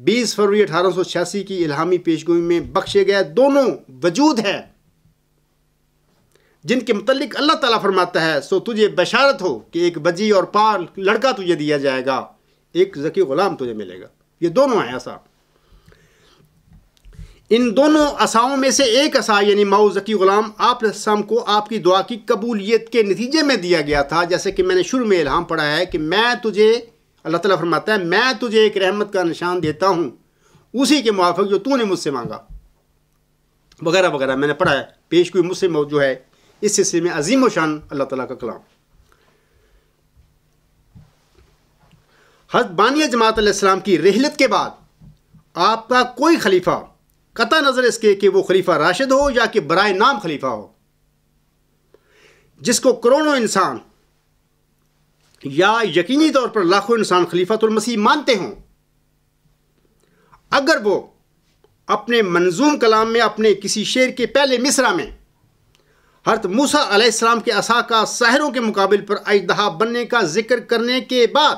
20 فروری 1886 کی الہامی پیشگوئی میں بخشے گئے دونوں وجود ہیں جن کے متعلق اللہ تعالیٰ فرماتا ہے سو تجھے بشارت ہو کہ ایک بجی اور پال لڑکا تجھے دیا جائے گا، ایک ذکی غلام تجھے ملے گا. یہ دونوں ہیں عصا. ان دونوں عصاؤں میں سے ایک عصا یعنی موعود ذکی غلام آپ علیہ السلام کو آپ کی دعا کی قبولیت کے نتیجے میں دیا گیا تھا، جیسے کہ میں نے شروع میں الہام پڑھا ہے کہ میں تجھے اللہ تعالیٰ فرماتا ہے میں تجھے ایک رحمت کا نشان دیتا ہوں اسی کے موافق جو تو نے مجھ سے مانگا وغیرہ وغیرہ میں نے پڑھا ہے. پیش کوئی مجھ سے جو ہے اس سلسلے میں عظیم و شان اللہ تعالیٰ کا کلام. حضرت بانی جماعت علیہ السلام کی رحلت کے بعد آپ کا کوئی خلیفہ قطع نظر اس کے کہ وہ خلیفہ راشد ہو یا کہ برائے نام خلیفہ ہو جس کو کروڑوں انسان یا یقینی طور پر لاکھوں انسان خلیفۃ المسیح مانتے ہوں، اگر وہ اپنے منظوم کلام میں اپنے کسی شعر کے پہلے مصرع میں حضرت موسیٰ علیہ السلام کے عصا کا ساحروں کے مقابل پر اژدہا بننے کا ذکر کرنے کے بعد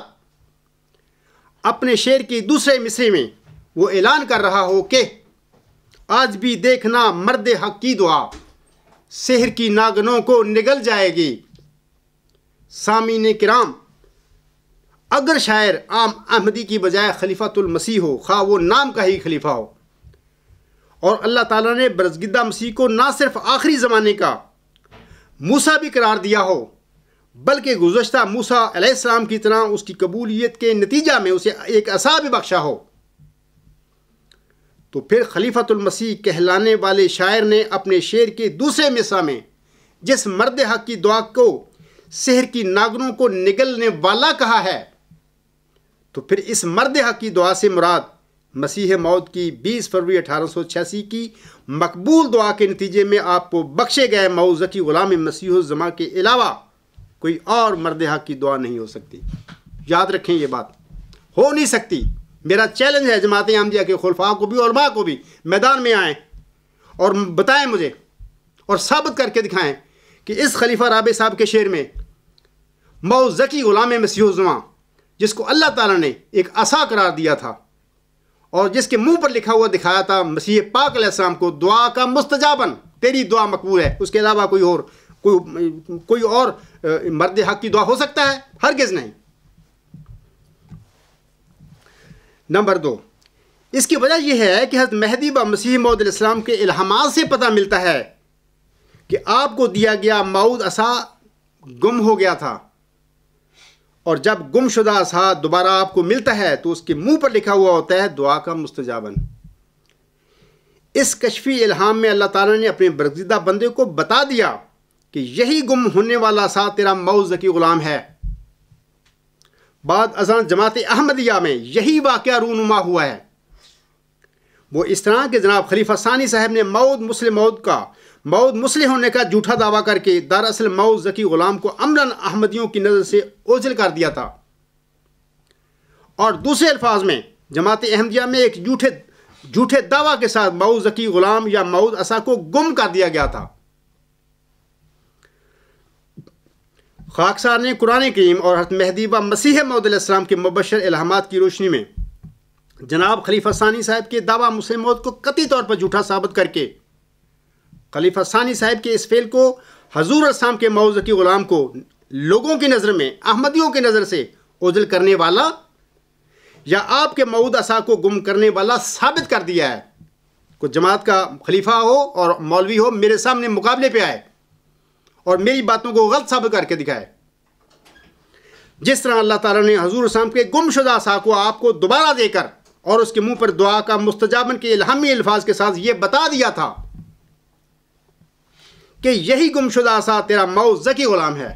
اپنے شعر کے دوسرے مصرعے میں وہ اعلان کر رہا ہو کہ آج بھی دیکھنا مرد حق کی دعا سحر کی ناگنوں کو نگل جائے گی. سامعین کرام، اگر شاعر عام احمدی کی بجائے خلیفۃ المسیح ہو، خواہ وہ نام کا ہی خلیفہ ہو، اور اللہ تعالیٰ نے برزگدہ مسیح کو نہ صرف آخری زمانے کا موسیٰ بھی قرار دیا ہو بلکہ گزشتہ موسیٰ علیہ السلام کی طرح اس کی قبولیت کے نتیجہ میں اسے ایک عصا بھی بخشا ہو، تو پھر خلیفۃ المسیح کہلانے والے شاعر نے اپنے شعر کے دوسرے مصرع میں جس مرد حق کی دعا کو سحر کی ناگنوں کو نگلنے والا کہا ہے، تو پھر اس مرد حق کی دعا سے مراد مسیح موعود کی 20 فروری 1886 کی مقبول دعا کے نتیجے میں آپ کو بخشے گئے موعود ذکی غلام مسیح الزماں کے علاوہ کوئی اور مرد حق کی دعا نہیں ہو سکتی. یاد رکھیں یہ بات ہو نہیں سکتی. میرا چیلنج ہے جماعت احمدیہ کے خلفاء کو بھی علماء کو بھی میدان میں آئیں اور بتائیں مجھے اور ثابت کر کے دکھائیں کہ اس خلیفہ رابع صاحب کے شعر میں موعود ذکی غلام مسیح الزماں جس کو اللہ تعالیٰ نے ایک عصا قرار دیا تھا اور جس کے منہ پر لکھا ہوا دکھایا تھا مسیح پاک علیہ السلام کو دعا کا مستجابن تیری دعا مقبول ہے، اس کے علاوہ کوئی اور مرد حق کی دعا ہو سکتا ہے؟ ہرگز نہیں. نمبر 2، اس کی وجہ یہ ہے کہ حضرت مہدی و مسیح موعود علیہ السلام کے الہامات سے پتہ ملتا ہے کہ آپ کو دیا گیا موعود عصا گم ہو گیا تھا، اور جب گم شدہ عصا دوبارہ آپ کو ملتا ہے تو اس کے منہ پر لکھا ہوا ہوتا ہے دعا کا مستجابن۔ اس کشفی الہام میں اللہ تعالیٰ نے اپنے برگزیدہ بندے کو بتا دیا کہ یہی گم ہونے والا عصا تیرا موعود ذکی غلام ہے۔ بعد ازاں جماعت احمدیہ میں یہی واقعہ رونما ہوا ہے۔ وہ اس طرح کہ جناب خلیفہ ثانی صاحب نے موعود مسلح ہونے کا جھوٹا دعویٰ کر کے دراصل موعود ذکی غلام کو عملاً احمدیوں کی نظر سے اوجھل کر دیا تھا، اور دوسرے الفاظ میں جماعت احمدیہ میں ایک جھوٹے دعویٰ کے ساتھ موعود ذکی غلام یا موعود عصا کو گم کر دیا گیا تھا۔ خاکسار نے قرآن کریم اور حضرت مہدی و مسیح موعود علیہ السلام کے مبشر الہامات کی روشنی میں جناب خلیفہ ثانی صاحب کے دعویٰ مسلح موت کو قطعی طور پر جھوٹا ثابت کر کے خلیفہ ثانی صاحب کے اس فعل کو حضور السلام کے موعود ذکی غلام کو لوگوں کی نظر میں احمدیوں کی نظر سے اوجھل کرنے والا یا آپ کے موعود عصا کو گم کرنے والا ثابت کر دیا ہے۔ کوئی جماعت کا خلیفہ ہو اور مولوی ہو میرے سامنے مقابلے پہ آئے اور میری باتوں کو غلط ثابت کر کے دکھائے۔ جس طرح اللہ تعالیٰ نے حضور السلام کے گم شدہ عصا کو آپ کو دوبارہ دے کر اور اس کے منہ پر دعا کا مستجابن کے الہامی الفاظ کے ساتھ یہ بتا دیا تھا کہ یہی گم شدہ عصا تیرا موعود ذکی غلام ہے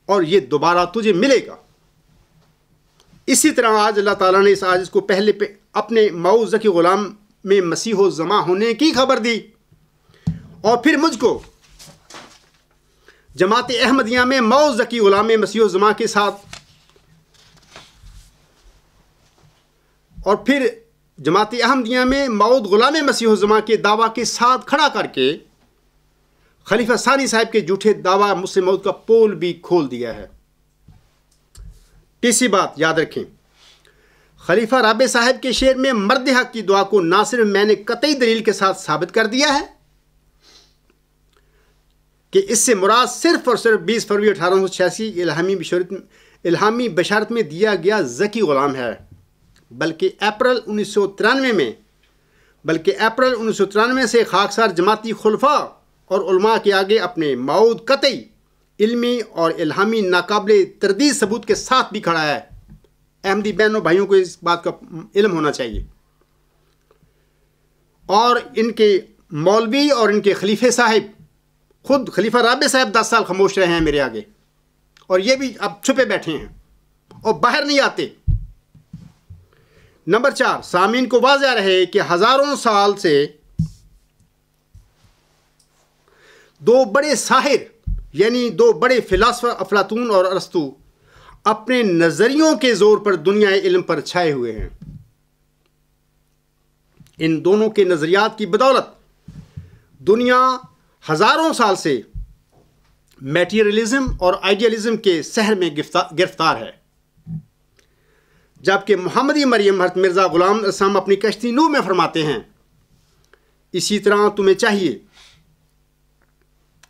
اور یہ دوبارہ تجھے ملے گا، اسی طرح آج اللہ تعالیٰ نے اس عاجز کو پہلے پہ اپنے موعود ذکی غلام میں مسیح و زماں ہونے کی خبر دی، اور پھر مجھ کو جماعت احمدیہ میں موعود ذکی غلام مسیح و زماں کے ساتھ، اور پھر جماعت احمدیہ میں موعود غلام مسیح و زماں کے دعویٰ کے ساتھ کھڑا کر کے خلیفہ ثانی صاحب کے جھوٹے دعویٰ مسلح موعود کا پول بھی کھول دیا ہے۔ تیسری بات یاد رکھیں، خلیفہ رابع صاحب کے شعر میں مرد حق کی دعا کو نہ صرف میں نے قطعی دلیل کے ساتھ ثابت کر دیا ہے کہ اس سے مراد صرف اور صرف 20 فروری 1886 الہامی بشارت میں دیا گیا ذکی غلام ہے، بلکہ اپریل 1993 سے خاکسار جماعتی خلفاء اور علماء کے آگے اپنے موعود قطعی علمی اور الہامی ناقابل تردید ثبوت کے ساتھ بھی کھڑا ہے۔ احمدی بہنوں بھائیوں کو اس بات کا علم ہونا چاہیے، اور ان کے مولوی اور ان کے خلیفہ صاحب، خود خلیفہ رابع صاحب 10 سال خاموش رہے ہیں میرے آگے، اور یہ بھی اب چھپے بیٹھے ہیں اور باہر نہیں آتے۔ نمبر 4، سامعین کو واضح رہے کہ ہزاروں سال سے دو بڑے ساحر یعنی دو بڑے فلاسفر افلاطون اور ارسطو اپنے نظریوں کے زور پر دنیا علم پر چھائے ہوئے ہیں۔ ان دونوں کے نظریات کی بدولت دنیا ہزاروں سال سے میٹیریلزم اور آئیڈیالزم کے سحر میں گرفتار ہے، جبکہ محمدی مریم حضرت مرزا غلام اسلام اپنی کشتی نوح میں فرماتے ہیں، اسی طرح تمہیں چاہیے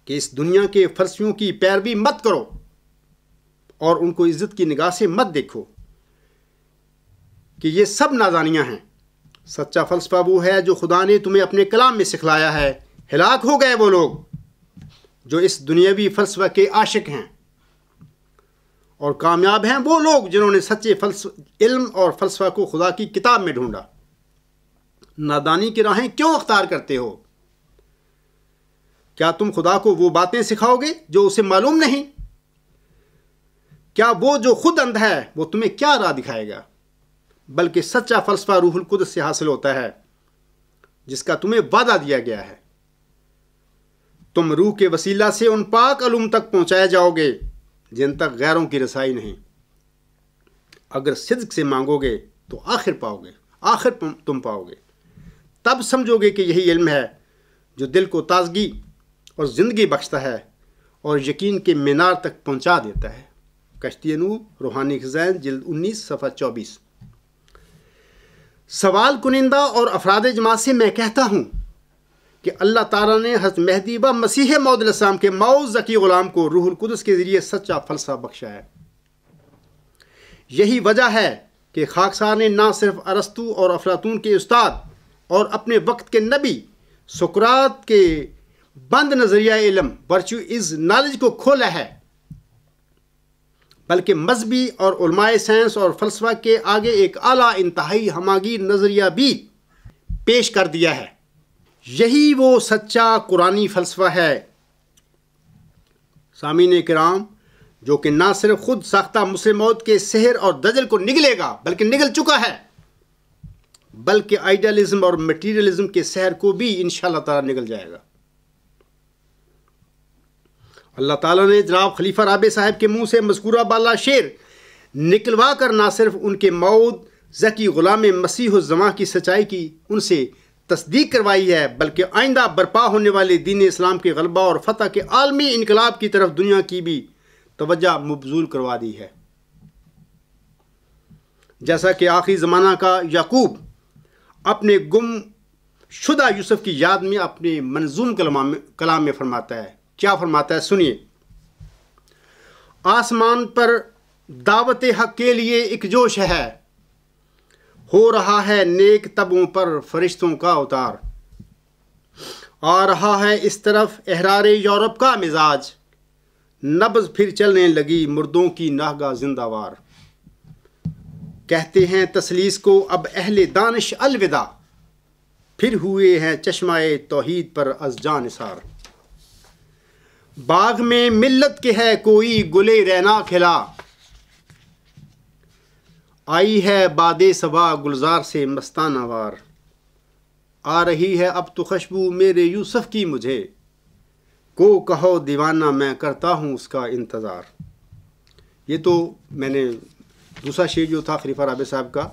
کہ اس دنیا کے فلسفیوں کی پیروی مت کرو اور ان کو عزت کی نگاہ سے مت دیکھو کہ یہ سب نادانیاں ہیں۔ سچا فلسفہ وہ ہے جو خدا نے تمہیں اپنے کلام میں سکھلایا ہے۔ ہلاک ہو گئے وہ لوگ جو اس دنیاوی فلسفہ کے عاشق ہیں، اور کامیاب ہیں وہ لوگ جنہوں نے سچے علم اور فلسفہ کو خدا کی کتاب میں ڈھونڈا۔ نادانی کی راہیں کیوں اختیار کرتے ہو؟ کیا تم خدا کو وہ باتیں سکھاؤ گے جو اسے معلوم نہیں؟ کیا وہ جو خود اندھا ہے وہ تمہیں کیا راہ دکھائے گا؟ بلکہ سچا فلسفہ روح القدس سے حاصل ہوتا ہے، جس کا تمہیں وعدہ دیا گیا ہے۔ تم روح کے وسیلہ سے ان پاک علوم تک پہنچائے جاؤ گے جن تک غیروں کی رسائی نہیں۔ اگر صدق سے مانگو گے تو آخر تم پاؤ گے۔ تب سمجھو گے کہ یہی علم ہے جو دل کو تازگی اور زندگی بخشتا ہے اور یقین کے مینار تک پہنچا دیتا ہے۔ کشتی نوح، روحانی خزائن، جلد 19، صفحہ 24۔ سوال کنندہ اور افراد جماعت سے میں کہتا ہوں کہ اللہ تعالیٰ نے حضرت مہدی و مسیح موعود علیہ السلام کے موعود ذکی غلام کو روح القدس کے ذریعے سچا فلسفہ بخشا ہے۔ یہی وجہ ہے کہ خاکسار نے نہ صرف ارسطو اور افلاطون کے استاد اور اپنے وقت کے نبی سقراط کے بند نظریہ علم ورچو از نالج کو کھولا ہے، بلکہ مذہبی اور علماء سائنس اور فلسفہ کے آگے ایک اعلیٰ انتہائی ہماگیر نظریہ بھی پیش کر دیا ہے۔ یہی وہ سچا قرآنی فلسفہ ہے سامعین کرام، جو کہ نہ صرف خود ساختہ مسلم موت کے سحر اور دجل کو نگلے گا بلکہ نگل چکا ہے، بلکہ آئیڈیالزم اور میٹیریلزم کے سحر کو بھی انشاءاللہ تعالی نگل جائے گا۔ اللہ تعالیٰ نے جناب خلیفہ رابع صاحب کے منہ سے مذکورہ بالا شعر نکلوا کر نہ صرف ان کے موعود ذکی غلام مسیح الزماں کی سچائی کی ان سے تصدیق کروائی ہے، بلکہ آئندہ برپا ہونے والے دین اسلام کے غلبہ اور فتح کے عالمی انقلاب کی طرف دنیا کی بھی توجہ مبذول کروا دی ہے۔ جیسا کہ آخری زمانہ کا یعقوب اپنے گم شدہ یوسف کی یاد میں اپنے منظوم کلام میں فرماتا ہے، کیا فرماتا ہے سنیے: آسمان پر دعوت حق کے لیے ایک جوش ہے، ہو رہا ہے نیک طبعوں پر فرشتوں کا اتار، آ رہا ہے اس طرف احرار یورپ کا مزاج، نبض پھر چلنے لگی مردوں کی ناگہ زندہ وار، کہتے ہیں تسلیس کو اب اہل دانش الوداع، پھر ہوئے ہیں چشمہ توحید پر از جان نثار، باغ میں ملت کے ہے کوئی گلے رینا کھلا، آئی ہے باد صبا گلزار سے مستانہ وار، آ رہی ہے اب تو خوشبو میرے یوسف کی مجھے، کو کہو دیوانہ میں کرتا ہوں اس کا انتظار۔ یہ تو میں نے دوسرا شعر جو تھا خلیفہ رابع صاحب کا،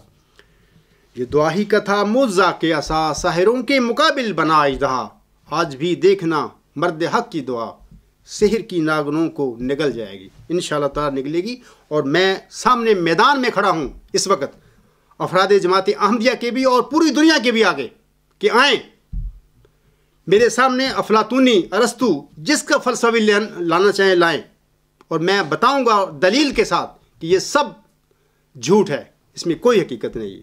یہ دعا ہی کا تھا: موزہ کے عصا ساحروں کے مقابل بنا اژدہا، آج بھی دیکھنا مرد حق کی دعا، سحر کی ناگنوں کو نگل جائے گی، انشاءاللہ تعالی نگلے گی۔ اور میں سامنے میدان میں کھڑا ہوں اس وقت افراد جماعت احمدیہ کے بھی اور پوری دنیا کے بھی آگے، کہ آئیں میرے سامنے افلاطونی ارسطو جس کا فلسفہ بھی لانا چاہیں لائیں، اور میں بتاؤں گا دلیل کے ساتھ کہ یہ سب جھوٹ ہے، اس میں کوئی حقیقت نہیں ہے۔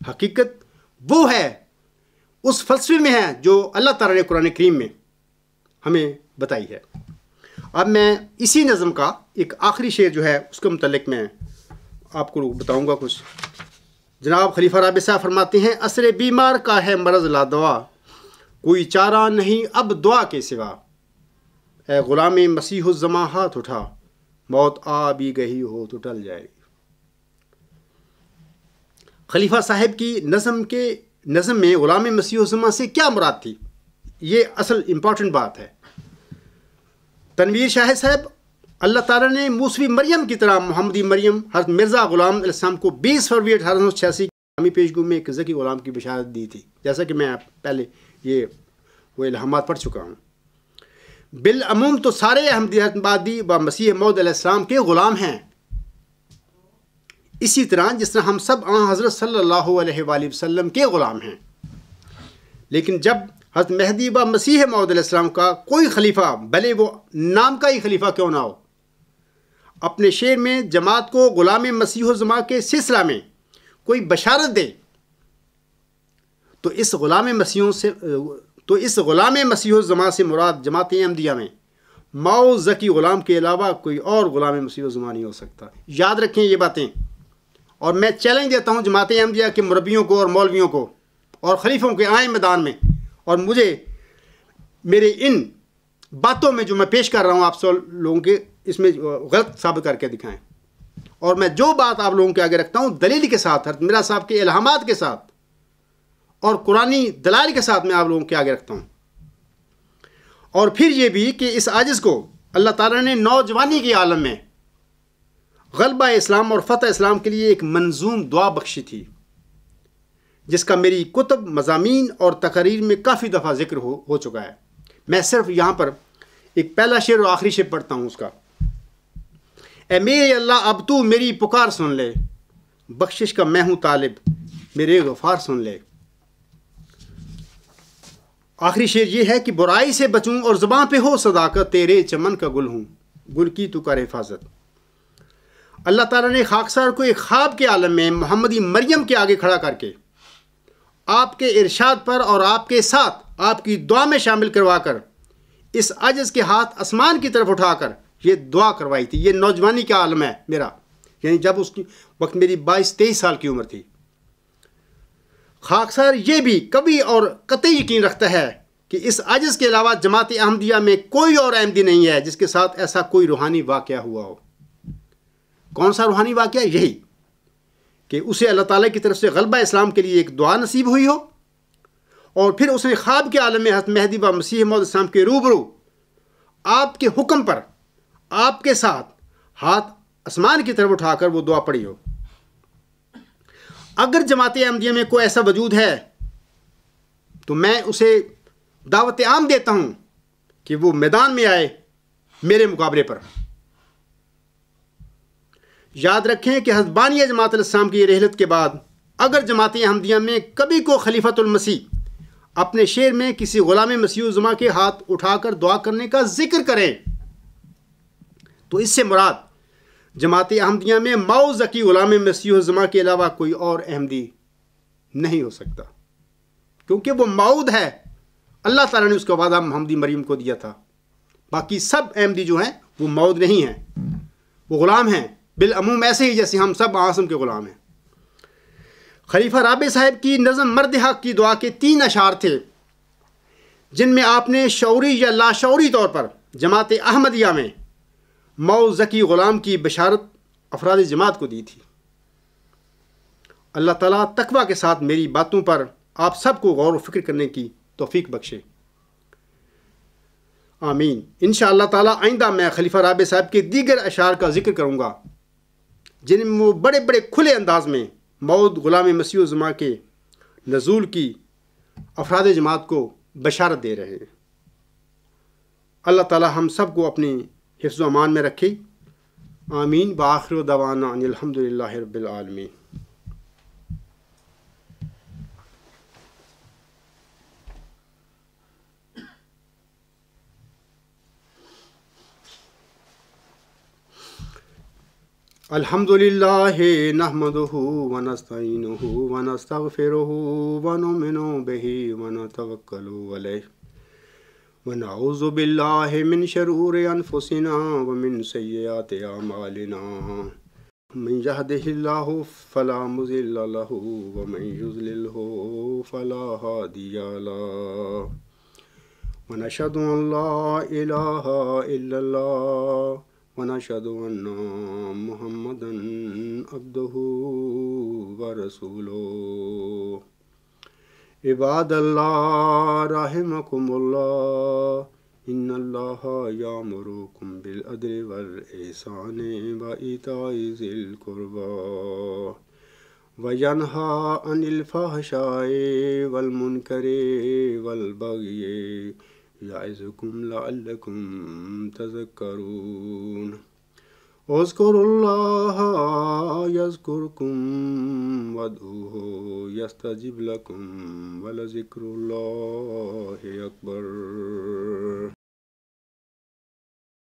حقیقت وہ ہے اس فلسفے میں ہے جو اللہ تعالیٰ نے قرآن کریم میں ہمیں بتائی ہے۔ اب میں اسی نظم کا ایک آخری شعر جو ہے اس کے متعلق میں آپ کو بتاؤں گا کچھ۔ جناب خلیفہ رابع صاحب فرماتے ہیں: عصر بیمار کا ہے مرض لا دوا، کوئی چارہ نہیں اب دعا کے سوا، اے غلام مسیح الزماں ہاتھ اٹھا، موت آ بھی گئی ہو تو ٹل جائے گی۔ خلیفہ صاحب کی نظم میں غلام مسیح الزماں سے کیا مراد تھی، یہ اصل امپورٹنٹ بات ہے۔ تنویر شاہ صاحب، اللہ تعالیٰ نے موسوی مریم کی طرح محمدی مریم حضرت مرزا غلام علیہ السلام کو 20 فروری 1886 کی پیشگو میں ایک ذکی غلام کی بشارت دی تھی، جیسا کہ میں پہلے وہ الہامات پڑھ چکا ہوں۔ بالعموم تو سارے احمدی آبادی و مسیح موعود علیہ السلام کے غلام ہیں، اسی طرح جس طرح ہم سب حضرت صلی اللہ علیہ وآلہ وسلم کے غلام ہیں۔ لیکن جب حضرت مہدی و مسیح موعود علیہ السلام کا کوئی خلیفہ، بھلے وہ نام کا ہی خلیفہ کیوں نہ ہو، اپنے شعر میں جماعت کو غلام مسیح الزماں کے سلسلہ میں کوئی بشارت دے، تو اس غلام مسیح الزماں سے مراد جماعت احمدیہ میں ماؤ ذکی غلام کے علاوہ کوئی اور غلام مسیح الزماں نہیں ہو سکتا۔ یاد رکھیں یہ باتیں، اور میں چیلنج دیتا ہوں جماعت احمدیہ کے مربیوں کو اور مولویوں کو اور خلیفوں کے، آئیں میدان میں اور مجھے میرے ان باتوں میں جو میں پیش کر رہا ہوں آپ سب لوگوں کے، اس میں غلط ثابت کر کے دکھائیں۔ اور میں جو بات آپ لوگوں کے آگے رکھتا ہوں دلیل کے ساتھ، حضرت مرزا صاحب کے الہامات کے ساتھ اور قرآنی دلائل کے ساتھ میں آپ لوگوں کے آگے رکھتا ہوں۔ اور پھر یہ بھی کہ اس عاجز کو اللہ تعالیٰ نے نوجوانی کے عالم میں غلبہ اسلام اور فتح اسلام کے لیے ایک منظوم دعا بخشی تھی، جس کا میری کتب، مضامین اور تقاریر میں کافی دفعہ ذکر ہو چکا ہے۔ میں صرف یہاں پر ایک پہلا شعر اور آخری شعر پڑھتا ہوں اس کا: اے میرے اللہ اب تو میری پکار سن لے، بخشش کا میں ہوں طالب، میرے غفار سن لے۔ آخری شعر یہ ہے کہ برائی سے بچوں اور زباں پہ ہو صداقت، تیرے چمن کا گل ہوں، گل کی تو کر حفاظت۔ اللہ تعالیٰ نے خاکسار کو ایک خواب کے عالم میں محمدی مریم کے آگے کھڑا کر کے آپ کے ارشاد پر اور آپ کے ساتھ آپ کی دعا میں شامل کروا کر اس عاجز کے ہاتھ آسمان کی طرف اٹھا کر یہ دعا کروائی تھی. یہ نوجوانی کا عالم ہے میرا، یعنی جب اس کی وقت میری 22-23 سال کی عمر تھی. خاکسار یہ بھی کبھی اور قطعی یقین رکھتا ہے کہ اس عاجز کے علاوہ جماعت احمدیہ میں کوئی اور احمدی نہیں ہے جس کے ساتھ ایسا کوئی روحانی واقعہ ہوا ہو. کون سا روحانی واقعہ؟ یہی کہ اسے اللہ تعالیٰ کی طرف سے غلبہ اسلام کے لیے ایک دعا نصیب ہوئی ہو، اور پھر اس نے خواب کے عالم میں حضرت مہدی و مسیح موعود اسلام کے روبرو آپ کے حکم پر آپ کے ساتھ ہاتھ آسمان کی طرف اٹھا کر وہ دعا پڑھی ہو. اگر جماعت احمدیہ میں کوئی ایسا وجود ہے تو میں اسے دعوت عام دیتا ہوں کہ وہ میدان میں آئے میرے مقابلے پر. یاد رکھیں کہ حضرت بانی جماعت الاسلام کی رحلت کے بعد اگر جماعت احمدیہ میں کبھی کو خلیفۃ المسیح اپنے شعر میں کسی غلام مسیح الزما کے ہاتھ اٹھا کر دعا کرنے کا ذکر کریں تو اس سے مراد جماعت احمدیہ میں ماؤ ذکی غلام مسیح الزما کے علاوہ کوئی اور احمدی نہیں ہو سکتا، کیونکہ وہ ماؤد ہے. اللہ تعالیٰ نے اس کا وعدہ محمدی مریم کو دیا تھا. باقی سب احمدی جو ہیں وہ ماؤد نہیں ہیں، وہ غلام ہیں بالعموم، ایسے ہی جیسے ہم سب عاصم کے غلام ہیں. خلیفہ رابع صاحب کی نظم مرد حق کی دعا کے 3 اشعار تھے جن میں آپ نے شعوری یا لاشعوری طور پر جماعت احمدیہ میں مئو ذکی غلام کی بشارت افراد جماعت کو دی تھی. اللہ تعالیٰ تقویٰ کے ساتھ میری باتوں پر آپ سب کو غور و فکر کرنے کی توفیق بخشے. آمین. انشاءاللہ تعالیٰ آئندہ میں خلیفہ رابع صاحب کے دیگر اشعار کا ذکر کروں گا جن میں وہ بڑے بڑے کھلے انداز میں موعود غلام مسیح الزما کے نزول کی افراد جماعت کو بشارت دے رہے ہیں. اللہ تعالیٰ ہم سب کو اپنی حفظ و امان میں رکھے. آمین. وآخر دعوانا ان الحمدللہ رب العالمین. الحمد للہ نحمدہ ونستعینہ ونستغفرہ ونؤمن بہ ونتوکل علیہ ونعوذ باللہ من شرور انفسنا ومن سیئات اعمالنا من یہدہ اللہ فلا مضل لہ ومن یضللہ فلا ہادی لہ ونشہد ان لا الہ الا اللہ ونشهد أن محمدا عبده ورسوله. عباد الله رحمكم الله إن الله يأمركم بالعدل والإحسان وإيتاء ذي القربى وينهى عن الفحشاء والمنكر والبغي يعظكم لعلكم تذكرون. اذكروا الله يذكركم وادعوه يستجب لكم ولذكر الله أكبر.